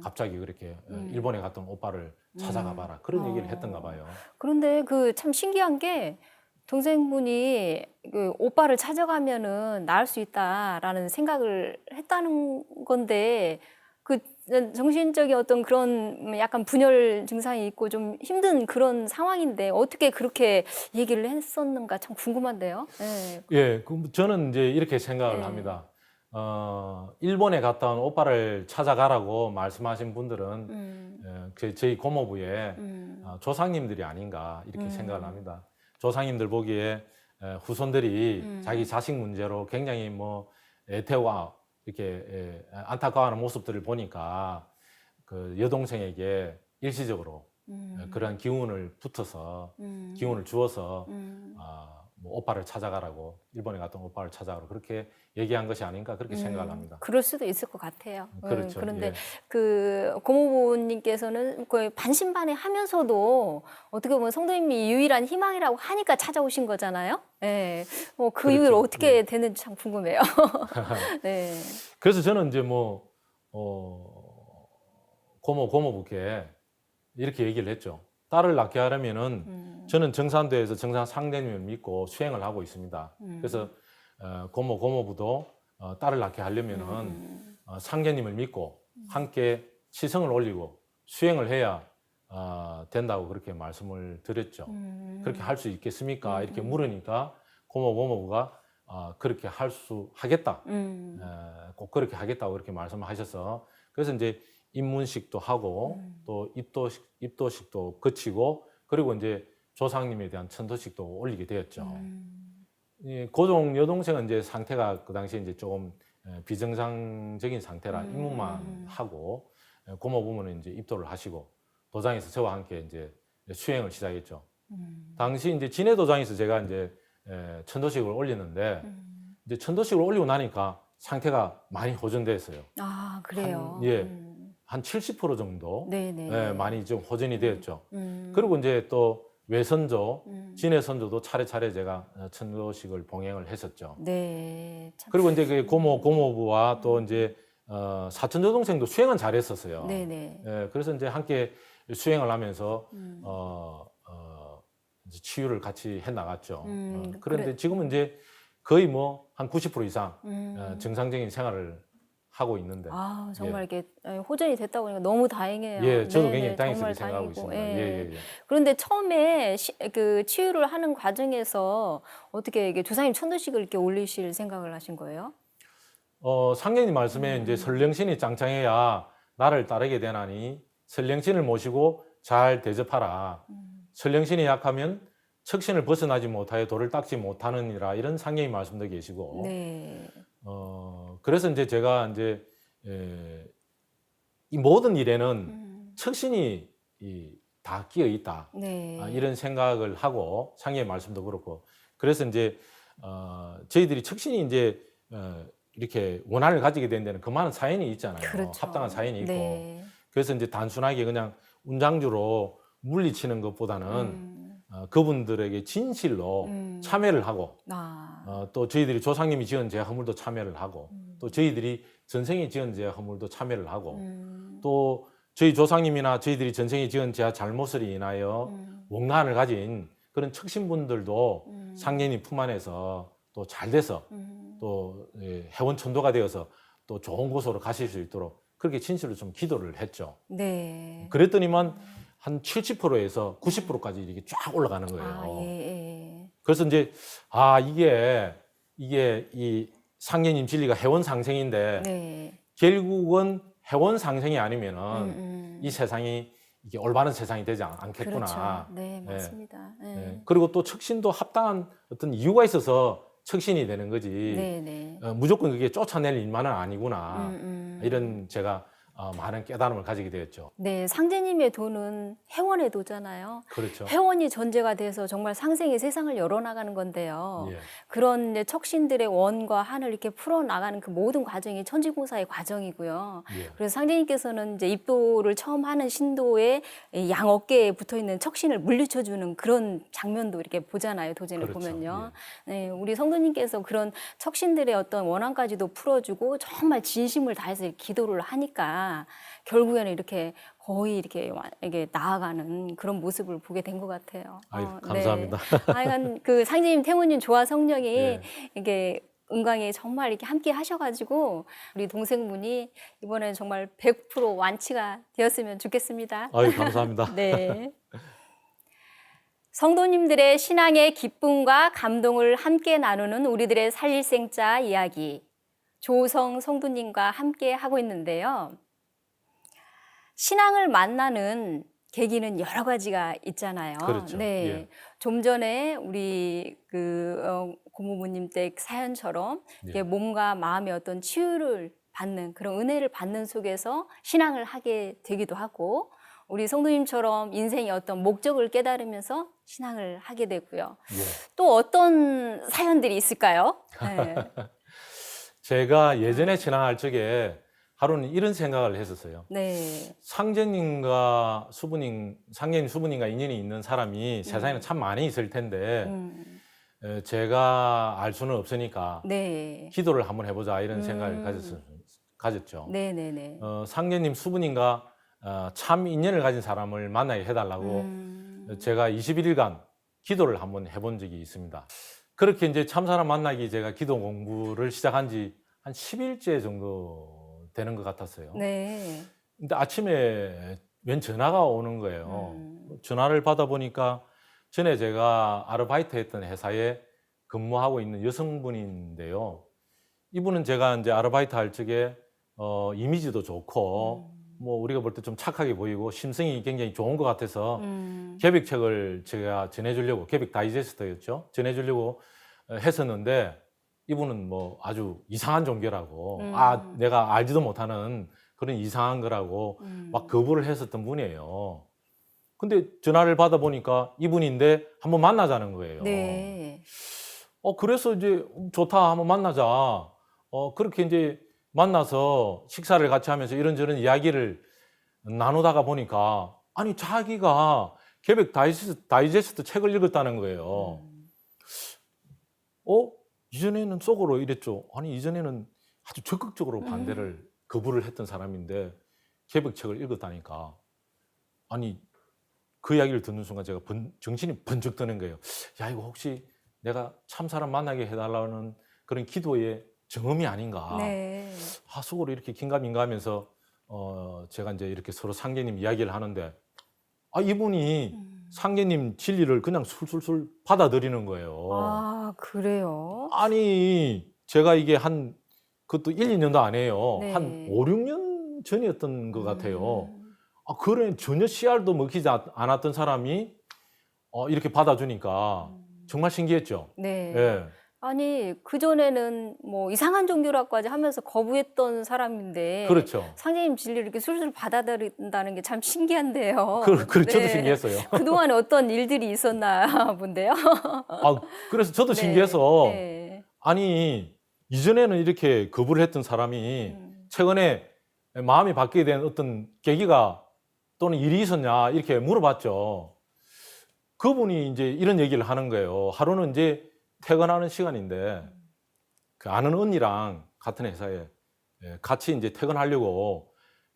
갑자기 그렇게 일본에 갔던 오빠를 찾아가 봐라 그런 얘기를 했던가 봐요. 그런데 그 참 신기한 게 동생분이 그 오빠를 찾아가면은 나을 수 있다라는 생각을 했다는 건데 그 정신적인 어떤 그런 약간 분열 증상이 있고 좀 힘든 그런 상황인데 어떻게 그렇게 얘기를 했었는가 참 궁금한데요. 네. 예, 저는 이제 이렇게 생각을 네. 합니다. 일본에 갔다 온 오빠를 찾아가라고 말씀하신 분들은 저희 고모부의 조상님들이 아닌가 이렇게 생각을 합니다. 조상님들 보기에 후손들이 자기 자식 문제로 굉장히 뭐 애태와 이렇게 안타까워하는 모습들을 보니까 그 여동생에게 일시적으로 그런 기운을 붙어서 기운을 주어서 뭐 오빠를 찾아가라고 일본에 갔던 오빠를 찾아가라고 그렇게 얘기한 것이 아닌가 그렇게 생각을 합니다. 그럴 수도 있을 것 같아요. 그렇죠. 그런데 예. 그 고모부님께서는 거의 반신반의하면서도 어떻게 보면 성도님이 유일한 희망이라고 하니까 찾아오신 거잖아요. 네. 그 그렇죠. 이후로 어떻게 예. 되는지 참 궁금해요. 네. 그래서 저는 이제 뭐 고모부께 이렇게 얘기를 했죠. 딸을 낳게 하려면은 저는 정산도에서 정산 상대님을 믿고 수행을 하고 있습니다. 그래서 고모부도 딸을 낳게 하려면은 상계님을 믿고 함께 치성을 올리고 수행을 해야 된다고 그렇게 말씀을 드렸죠. 그렇게 할 수 있겠습니까? 이렇게 물으니까 고모부가 그렇게 하겠다. 꼭 그렇게 하겠다고 그렇게 말씀하셔서 그래서 이제 입문식도 하고 또 입도식도 거치고 그리고 이제 조상님에 대한 천도식도 올리게 되었죠. 이 고종 여동생은 이제 상태가 그 당시에 이제 조금 비정상적인 상태라 입문만 하고 고모부모는 이제 입도를 하시고 도장에서 저와 함께 이제 수행을 시작했죠. 당시 이제 진해 도장에서 제가 이제 천도식을 올리는데 이제 천도식을 올리고 나니까 상태가 많이 호전됐어요. 아, 그래요. 한 70% 정도 네네. 많이 좀 호전이 되었죠. 그리고 이제 또 외선조, 진해 선조도 차례차례 제가 천도식을 봉행을 했었죠. 네. 참. 그리고 이제 그 고모부와 또 이제 사촌 여동생도 수행은 잘했었어요. 네네. 그래서 이제 함께 수행을 하면서 이제 치유를 같이 해 나갔죠. 그런데 그래. 지금은 이제 거의 뭐 한 90% 이상 정상적인 생활을 하고 있는데. 아, 정말 이렇게 호전이 됐다고 하니까 너무 다행이에요. 예, 저도 네네, 굉장히 다행스럽게 정말 생각하고 다행이고, 있습니다. 예. 예. 그런데 처음에 그 치유를 하는 과정에서 어떻게 이게 조상님 천도식을 이렇게 올리실 생각을 하신 거예요? 상계님 말씀에 이제 설령신이 짱짱해야 나를 따르게 되나니 설령신을 모시고 잘 대접하라. 설령신이 약하면 척신을 벗어나지 못하여 돌을 닦지 못하느니라 이런 상계님 말씀도 계시고. 네. 그래서 이제 제가 이제 이 모든 일에는 척신이 다 끼어 있다. 네. 이런 생각을 하고 상계의 말씀도 그렇고 그래서 이제 저희들이 척신이 이제 이렇게 원한을 가지게 된 데는 그만한 사연이 있잖아요. 그렇죠. 합당한 사연이 있고 네. 그래서 이제 단순하게 그냥 운장주로 물리치는 것보다는 그분들에게 진실로 참여를 하고 또 저희들이 조상님이 지은 제 허물도 참여를 하고 또 저희들이 전생에 지은 제 허물도 참여를 하고 또 저희 조상님이나 저희들이 전생에 지은 제 잘못을 인하여 원한을 가진 그런 척신분들도 상년이 품 안에서 또 잘 돼서 또 해원 천도가 되어서 또 좋은 곳으로 가실 수 있도록 그렇게 진실로 좀 기도를 했죠. 네. 그랬더니만 한 70%에서 90%까지 이렇게 쫙 올라가는 거예요. 아, 예. 그래서 이제 이게 이 상계님 진리가 해원 상생인데 네. 결국은 해원 상생이 아니면은 이 세상이 이게 올바른 세상이 되지 않겠구나. 그렇죠. 네, 맞습니다. 네. 그리고 또 척신도 합당한 어떤 이유가 있어서 척신이 되는 거지. 네. 무조건 그게 쫓아낼 일만은 아니구나. 이런 제가 많은 깨달음을 가지게 되었죠. 네, 상제님의 도는 해원의 도잖아요. 그렇죠. 해원이 전제가 돼서 정말 상생의 세상을 열어나가는 건데요. 예. 그런 이제 척신들의 원과 한을 이렇게 풀어나가는 그 모든 과정이 천지공사의 과정이고요. 예. 그래서 상제님께서는 이제 입도를 처음 하는 신도의 양 어깨에 붙어 있는 척신을 물리쳐주는 그런 장면도 이렇게 보잖아요. 도전을 그렇죠. 보면요. 네, 우리 성도님께서 그런 척신들의 어떤 원한까지도 풀어주고 정말 진심을 다해서 기도를 하니까 결국에는 이렇게 거의 이렇게 나아가는 그런 모습을 보게 된 것 같아요. 아유, 감사합니다. 네. 하여간 그 상제님, 태모님 조화 성령이 예. 이게 은광에 정말 이렇게 함께 하셔가지고 우리 동생분이 이번에 정말 100% 완치가 되었으면 좋겠습니다. 아유, 감사합니다. 네. 성도님들의 신앙의 기쁨과 감동을 함께 나누는 우리들의 살릴생자 이야기. 조성 성도님과 함께 하고 있는데요. 신앙을 만나는 계기는 여러 가지가 있잖아요. 그렇죠. 네. 예. 좀 전에 우리 고모부님 댁 사연처럼 예. 몸과 마음의 어떤 치유를 받는 그런 은혜를 받는 속에서 신앙을 하게 되기도 하고 우리 성도님처럼 인생의 어떤 목적을 깨달으면서 신앙을 하게 되고요. 예. 또 어떤 사연들이 있을까요? 네. 제가 예전에 신앙할 적에 하루는 이런 생각을 했었어요. 네. 상제님과 상제님 수부님과 인연이 있는 사람이 세상에는 참 많이 있을 텐데 제가 알 수는 없으니까 네. 기도를 한번 해보자 이런 생각을 가졌죠. 네네네. 상제님 수부님과 참 인연을 가진 사람을 만나게 해달라고 제가 21일간 기도를 한번 해본 적이 있습니다. 그렇게 이제 참 사람 만나기 제가 기도 공부를 시작한 지 한 10일째 정도 되는 것 같았어요. 네. 근데 아침에 웬 전화가 오는 거예요. 전화를 받아보니까 전에 제가 아르바이트 했던 회사에 근무하고 있는 여성분인데요. 이분은 제가 이제 아르바이트 할 적에 이미지도 좋고 뭐 우리가 볼 때 좀 착하게 보이고 심성이 굉장히 좋은 것 같아서 계획책을 제가 전해주려고, 계획 다이제스트였죠. 전해주려고 했었는데 이분은 뭐 아주 이상한 종교라고 내가 알지도 못하는 그런 이상한 거라고 막 거부를 했었던 분이에요. 근데 전화를 받아보니까 이분인데 한번 만나자는 거예요. 네. 그래서 이제 좋다, 한번 만나자. 그렇게 이제 만나서 식사를 같이 하면서 이런저런 이야기를 나누다가 보니까 아니 자기가 계획 다이제스트 책을 읽었다는 거예요. 이전에는 속으로 이랬죠. 아니 이전에는 아주 적극적으로 반대를 거부를 했던 사람인데 계획책을 읽었다니까. 아니 그 이야기를 듣는 순간 제가 정신이 번쩍 드는 거예요. 야, 이거 혹시 내가 참 사람 만나게 해달라는 그런 기도의 정음이 아닌가. 네. 속으로 이렇게 긴가민가하면서 제가 이제 이렇게 서로 상계님 이야기를 하는데 이분이 상계님 진리를 그냥 술술술 받아들이는 거예요. 아, 그래요? 아니 제가 이게 그것도 1, 2년도 안 해요. 네. 한 5, 6년 전이었던 것 같아요. 그래 전혀 씨알도 먹히지 않았던 사람이 이렇게 받아주니까 정말 신기했죠. 네. 예. 아니, 그전에는 뭐 이상한 종교라고까지 하면서 거부했던 사람인데 그렇죠. 상제님 진리를 이렇게 술술 받아들인다는 게 참 신기한데요. 저도 네. 신기했어요. 그동안에 어떤 일들이 있었나 본데요. 그래서 저도 네. 신기해서 네. 아니 이전에는 이렇게 거부를 했던 사람이 최근에 마음이 바뀌게 된 어떤 계기가 또는 일이 있었냐 이렇게 물어봤죠. 그분이 이제 이런 얘기를 하는 거예요. 하루는 이제 퇴근하는 시간인데 그 아는 언니랑 같은 회사에 같이 이제 퇴근하려고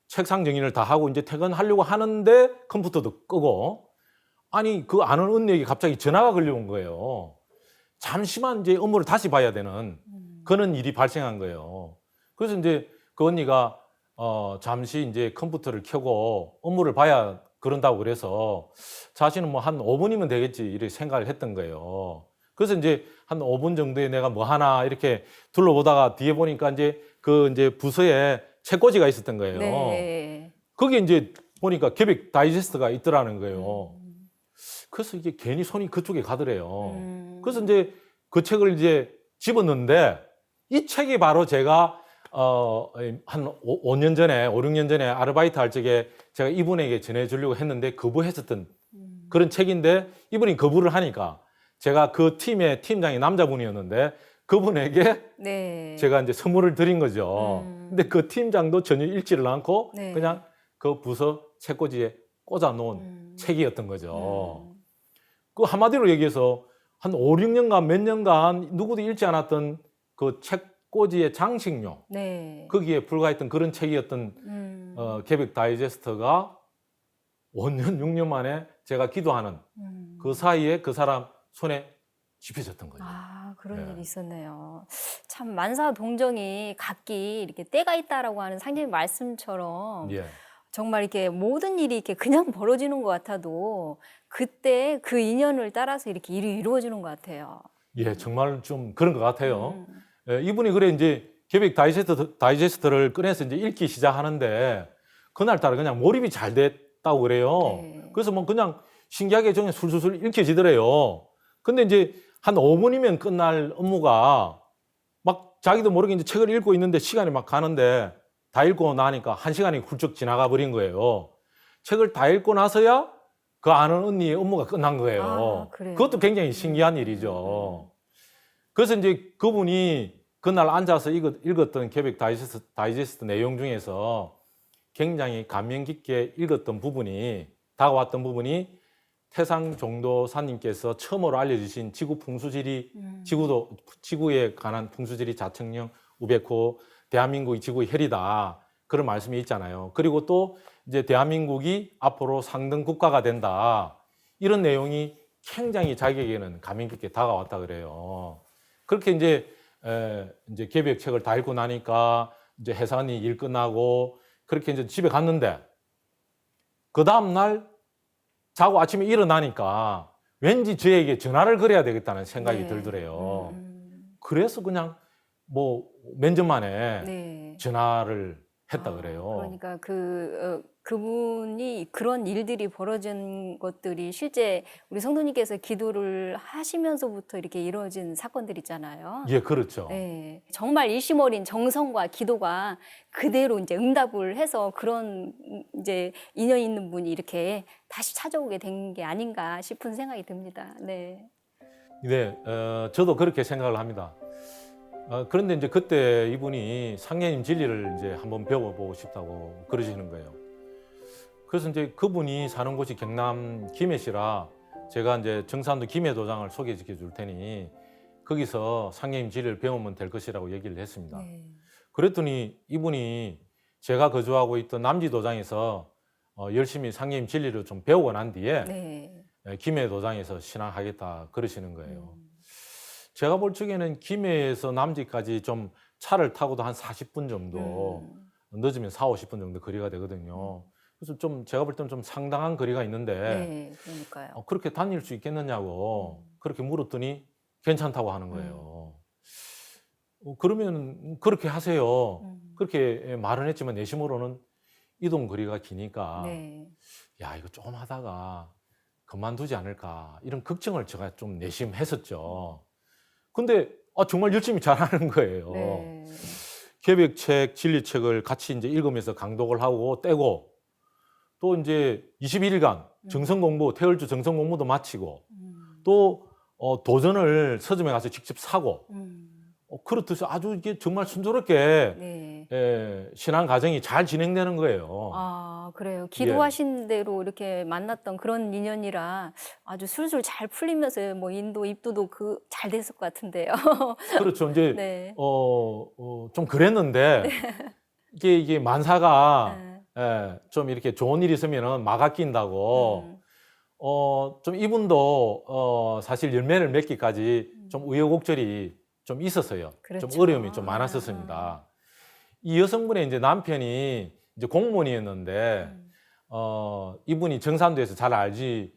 책상 정리를 다 하고 이제 퇴근하려고 하는데 컴퓨터도 끄고 아니 그 아는 언니에게 갑자기 전화가 걸려온 거예요. 잠시만 이제 업무를 다시 봐야 되는 그런 일이 발생한 거예요. 그래서 이제 그 언니가 잠시 이제 컴퓨터를 켜고 업무를 봐야 그런다고 그래서 자신은 뭐 한 5분이면 되겠지 이렇게 생각을 했던 거예요. 그래서 이제 한 5분 정도에 내가 뭐 하나 이렇게 둘러보다가 뒤에 보니까 이제 부서에 책꽂이가 있었던 거예요. 네. 거기에 이제 보니까 계획 다이제스트가 있더라는 거예요. 그래서 이게 괜히 손이 그쪽에 가더래요. 그래서 이제 그 책을 이제 집었는데 이 책이 바로 제가 한 5년 전에, 5, 6년 전에 아르바이트 할 적에 제가 이분에게 전해주려고 했는데 거부했었던 그런 책인데 이분이 거부를 하니까 제가 그 팀의 팀장이 남자분이었는데 그분에게 네. 제가 이제 선물을 드린 거죠. 근데 그 팀장도 전혀 읽지를 않고 네. 그냥 그 부서 책꽂이에 꽂아 놓은 책이었던 거죠. 그 한마디로 얘기해서 한 5, 6년간 몇 년간 누구도 읽지 않았던 그 책꽂이의 장식용 네. 거기에 불과했던 그런 책이었던 계획 다이제스트가 5년, 6년 만에 제가 기도하는 그 사이에 그 사람 손에 집혀졌던 거죠. 그런 네. 일이 있었네요. 참 만사 동정이 각기 이렇게 때가 있다라고 하는 상제님 말씀처럼 예. 정말 이렇게 모든 일이 이렇게 그냥 벌어지는 것 같아도 그때 그 인연을 따라서 이렇게 일이 이루어지는 것 같아요. 예, 정말 좀 그런 것 같아요. 예, 이분이 그래 이제 계획 다이제스트를 꺼내서 이제 읽기 시작하는데 그날따라 그냥 몰입이 잘 됐다고 그래요. 네. 그래서 뭐 그냥 신기하게 정말 술술술 읽혀지더래요. 근데 이제 한 5분이면 끝날 업무가 막 자기도 모르게 이제 책을 읽고 있는데 시간이 막 가는데 다 읽고 나니까 1시간이 훌쩍 지나가 버린 거예요. 책을 다 읽고 나서야 그 아는 언니의 업무가 끝난 거예요. 그래요? 그것도 굉장히 신기한 일이죠. 그래서 이제 그분이 그날 앉아서 읽었던 계획 다이제스트 내용 중에서 굉장히 감명 깊게 읽었던 부분이 다가왔던 부분이 태상 종도사님께서 처음으로 알려주신 지구 풍수지리, 지구에 관한 풍수지리 자측령 우백호 대한민국이 지구의 혈이다. 그런 말씀이 있잖아요. 그리고 또 이제 대한민국이 앞으로 상등 국가가 된다. 이런 내용이 굉장히 자기에게는 감명 깊게 다가왔다 그래요. 그렇게 이제 계획책을 다 읽고 나니까 이제 회사원이 일 끝나고 그렇게 이제 집에 갔는데 그 다음 날 자고 아침에 일어나니까 왠지 저에게 전화를 걸어야 되겠다는 생각이 네. 들더래요. 그래서 그냥 뭐 몇 년 만에 네. 전화를 했다 그래요. 그러니까 그분이 그런 일들이 벌어진 것들이 실제 우리 성도님께서 기도를 하시면서부터 이렇게 이루어진 사건들이잖아요. 예, 그렇죠. 네, 정말 일심 어린 정성과 기도가 그대로 이제 응답을 해서 그런 이제 인연 있는 분이 이렇게 다시 찾아오게 된 게 아닌가 싶은 생각이 듭니다. 네. 네, 저도 그렇게 생각을 합니다. 그런데 이제 그때 이분이 상례님 진리를 이제 한번 배워보고 싶다고 그러시는 거예요. 그래서 이제 그분이 사는 곳이 경남 김해시라 제가 이제 정산도 김해 도장을 소개시켜 줄 테니 거기서 상례님 진리를 배우면 될 것이라고 얘기를 했습니다. 네. 그랬더니 이분이 제가 거주하고 있던 남지 도장에서 열심히 상례님 진리를 좀 배우고 난 뒤에 네. 김해 도장에서 신앙하겠다 그러시는 거예요. 제가 볼 적에는 김해에서 남지까지 좀 차를 타고도 한 40분 정도, 늦으면 4, 50분 정도 거리가 되거든요. 그래서 좀 제가 볼 때는 좀 상당한 거리가 있는데 네, 그러니까요. 그렇게 다닐 수 있겠느냐고 그렇게 물었더니 괜찮다고 하는 거예요. 그러면 그렇게 하세요. 그렇게 말은 했지만 내심으로는 이동 거리가 기니까 네. 야, 이거 조금 하다가 그만두지 않을까 이런 걱정을 제가 좀 내심했었죠. 근데 정말 열심히 잘하는 거예요. 네. 계획책, 진리책을 같이 이제 읽으면서 강독을 하고 떼고 또 이제 21일간 정성 공부, 태열주 정성 공부도 마치고 또 도전을 서점에 가서 직접 사고 그렇듯이 아주 이게 정말 순조롭게 네. 신앙 과정이 잘 진행되는 거예요. 아, 그래요. 기도하신 대로 이렇게 만났던 그런 인연이라 아주 술술 잘 풀리면서 뭐 인도 입도도 잘 됐을 것 같은데요. 그렇죠. 이제 네. 좀 그랬는데 이게 만사가 네. 좀 이렇게 좋은 일이 있으면은 막아 낀다고 좀 이분도 사실 열매를 맺기까지 좀 우여곡절이 좀 있었어요. 그렇죠. 좀 어려움이 좀 많았었습니다. 이 여성분의 이제 남편이 이제 공무원이었는데 이분이 정산도에서 잘 알지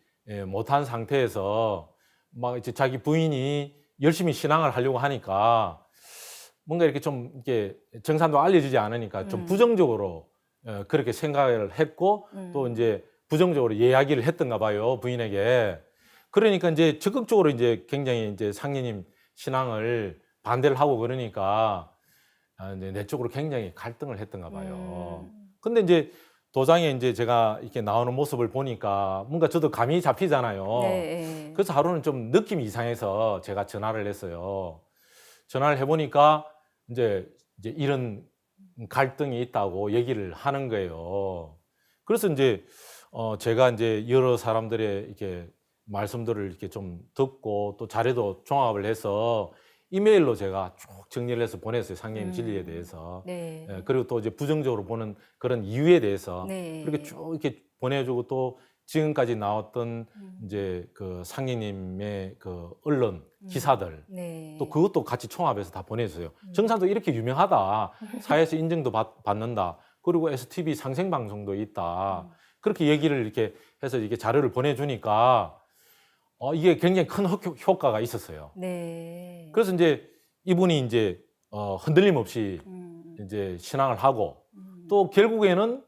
못한 상태에서 막 이제 자기 부인이 열심히 신앙을 하려고 하니까 뭔가 이렇게 좀 이렇게 정산도 알려주지 않으니까 좀 부정적으로 그렇게 생각을 했고 또 이제 부정적으로 이야기를 했던가 봐요, 부인에게. 그러니까 이제 적극적으로 이제 굉장히 이제 상례님 신앙을 반대를 하고 그러니까 이제 내 쪽으로 굉장히 갈등을 했던가 봐요. 근데 이제 도장에 이제 제가 이렇게 나오는 모습을 보니까 뭔가 저도 감이 잡히잖아요. 네. 그래서 하루는 좀 느낌이 이상해서 제가 전화를 했어요. 전화를 해보니까 이제 이런 갈등이 있다고 얘기를 하는 거예요. 그래서 이제 제가 이제 여러 사람들의 이렇게 말씀들을 이렇게 좀 듣고 또 자료도 종합을 해서 이메일로 제가 쭉 정리를 해서 보냈어요. 상례님 진리에 대해서. 네. 그리고 또 이제 부정적으로 보는 그런 이유에 대해서 네. 그렇게 쭉 이렇게 보내주고 또 지금까지 나왔던 이제 그 상례님의 그 언론 기사들 네. 또 그것도 같이 총합해서 다 보내주세요. 정산도 이렇게 유명하다. 사회에서 인정도 받는다. 그리고 STV 상생방송도 있다. 그렇게 얘기를 이렇게 해서 이렇게 자료를 보내주니까 이게 굉장히 큰 효과가 있었어요. 네. 그래서 이제 이분이 이제 흔들림 없이 이제 신앙을 하고 또 결국에는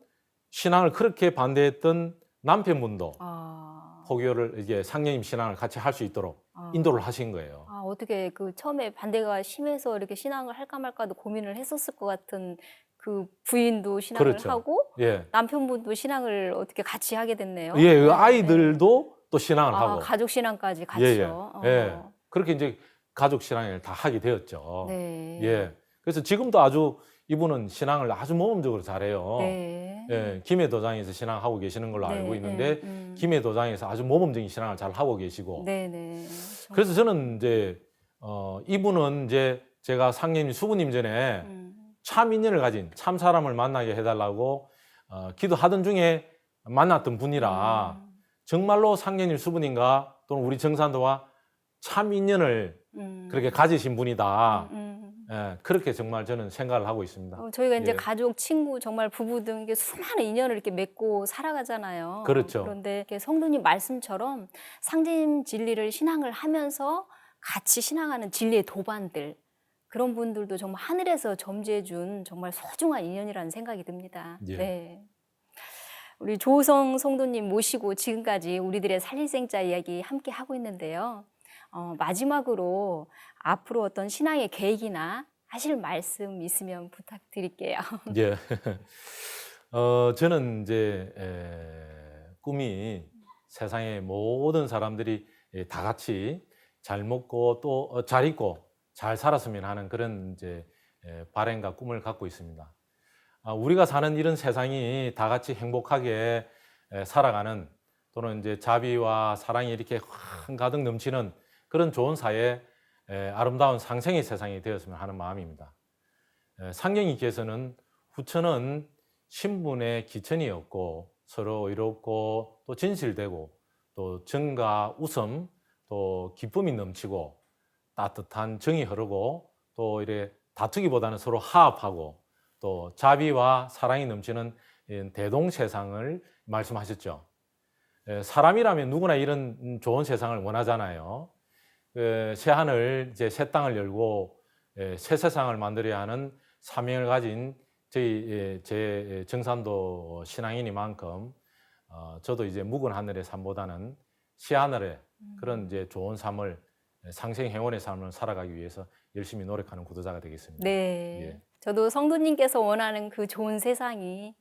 신앙을 그렇게 반대했던 남편분도 포교를 이제 상례님 신앙을 같이 할 수 있도록 인도를 하신 거예요. 어떻게 처음에 반대가 심해서 이렇게 신앙을 할까 말까도 고민을 했었을 것 같은 그 부인도 신앙을 그렇죠. 하고 예. 남편분도 신앙을 어떻게 같이 하게 됐네요. 예, 그 네. 아이들도 또 신앙을 하고. 가족 신앙까지 예, 같이요. 예. 그렇게 이제 가족 신앙을 다 하게 되었죠. 네. 예. 그래서 지금도 아주 이분은 신앙을 아주 모범적으로 잘해요. 네. 예, 김해 도장에서 신앙하고 계시는 걸로 알고 네, 있는데 김해 도장에서 아주 모범적인 신앙을 잘 하고 계시고. 네네. 그래서 저는 이제 이분은 이제 제가 상례님 수부님 전에 참 인연을 가진 참 사람을 만나게 해달라고 기도하던 중에 만났던 분이라 정말로 상례님 수부님과 또는 우리 정산도와 참 인연을 그렇게 가지신 분이다. 그렇게 정말 저는 생각을 하고 있습니다. 저희가 이제 예. 가족, 친구, 정말 부부 등 이게 수많은 인연을 이렇게 맺고 살아가잖아요. 그렇죠. 그런데 이렇게 성도님 말씀처럼 상징 진리를 신앙을 하면서 같이 신앙하는 진리의 도반들, 그런 분들도 정말 하늘에서 점지해 준 정말 소중한 인연이라는 생각이 듭니다. 예. 네. 우리 조우성 성도님 모시고 지금까지 우리들의 살릴생자 이야기 함께 하고 있는데요. 마지막으로 앞으로 어떤 신앙의 계획이나 하실 말씀 있으면 부탁드릴게요. 예. 저는 이제 꿈이 세상의 모든 사람들이 다 같이 잘 먹고 또 잘 입고 잘 살았으면 하는 그런 이제 바람과 꿈을 갖고 있습니다. 우리가 사는 이런 세상이 다 같이 행복하게 살아가는, 또는 이제 자비와 사랑이 이렇게 한가득 넘치는 그런 좋은 사회, 아름다운 상생의 세상이 되었으면 하는 마음입니다. 상경이께서는 후천은 신분의 기천이었고 서로 의롭고 또 진실되고 또 정과 웃음 또 기쁨이 넘치고 따뜻한 정이 흐르고 또 이래 다투기보다는 서로 화합하고 또 자비와 사랑이 넘치는 대동세상을 말씀하셨죠. 사람이라면 누구나 이런 좋은 세상을 원하잖아요. 새 하늘, 이제 새 땅을 열고 새 세상을 만들어야 하는 사명을 가진 제 정산도 신앙인이만큼 저도 이제 묵은 하늘의 삶보다는 새 하늘의 그런 이제 좋은 삶을, 상생 행원의 삶을 살아가기 위해서 열심히 노력하는 구도자가 되겠습니다. 네. 예. 저도 성도님께서 원하는 그 좋은 세상이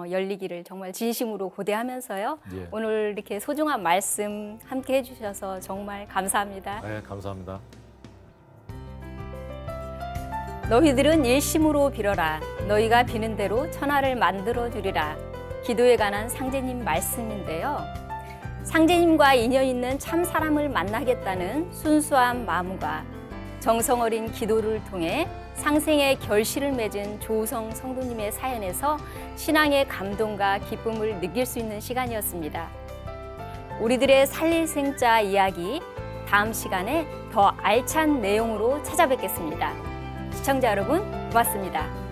열리기를 정말 진심으로 고대하면서요. 예. 오늘 이렇게 소중한 말씀 함께 해주셔서 정말 감사합니다. 네, 감사합니다. 너희들은 일심으로 빌어라. 너희가 비는 대로 천하를 만들어 주리라. 기도에 관한 상제님 말씀인데요. 상제님과 인연 있는 참 사람을 만나겠다는 순수한 마음과 정성 어린 기도를 통해 상생의 결실을 맺은 조우성 성도님의 사연에서 신앙의 감동과 기쁨을 느낄 수 있는 시간이었습니다. 우리들의 살릴생자 이야기, 다음 시간에 더 알찬 내용으로 찾아뵙겠습니다. 시청자 여러분, 고맙습니다.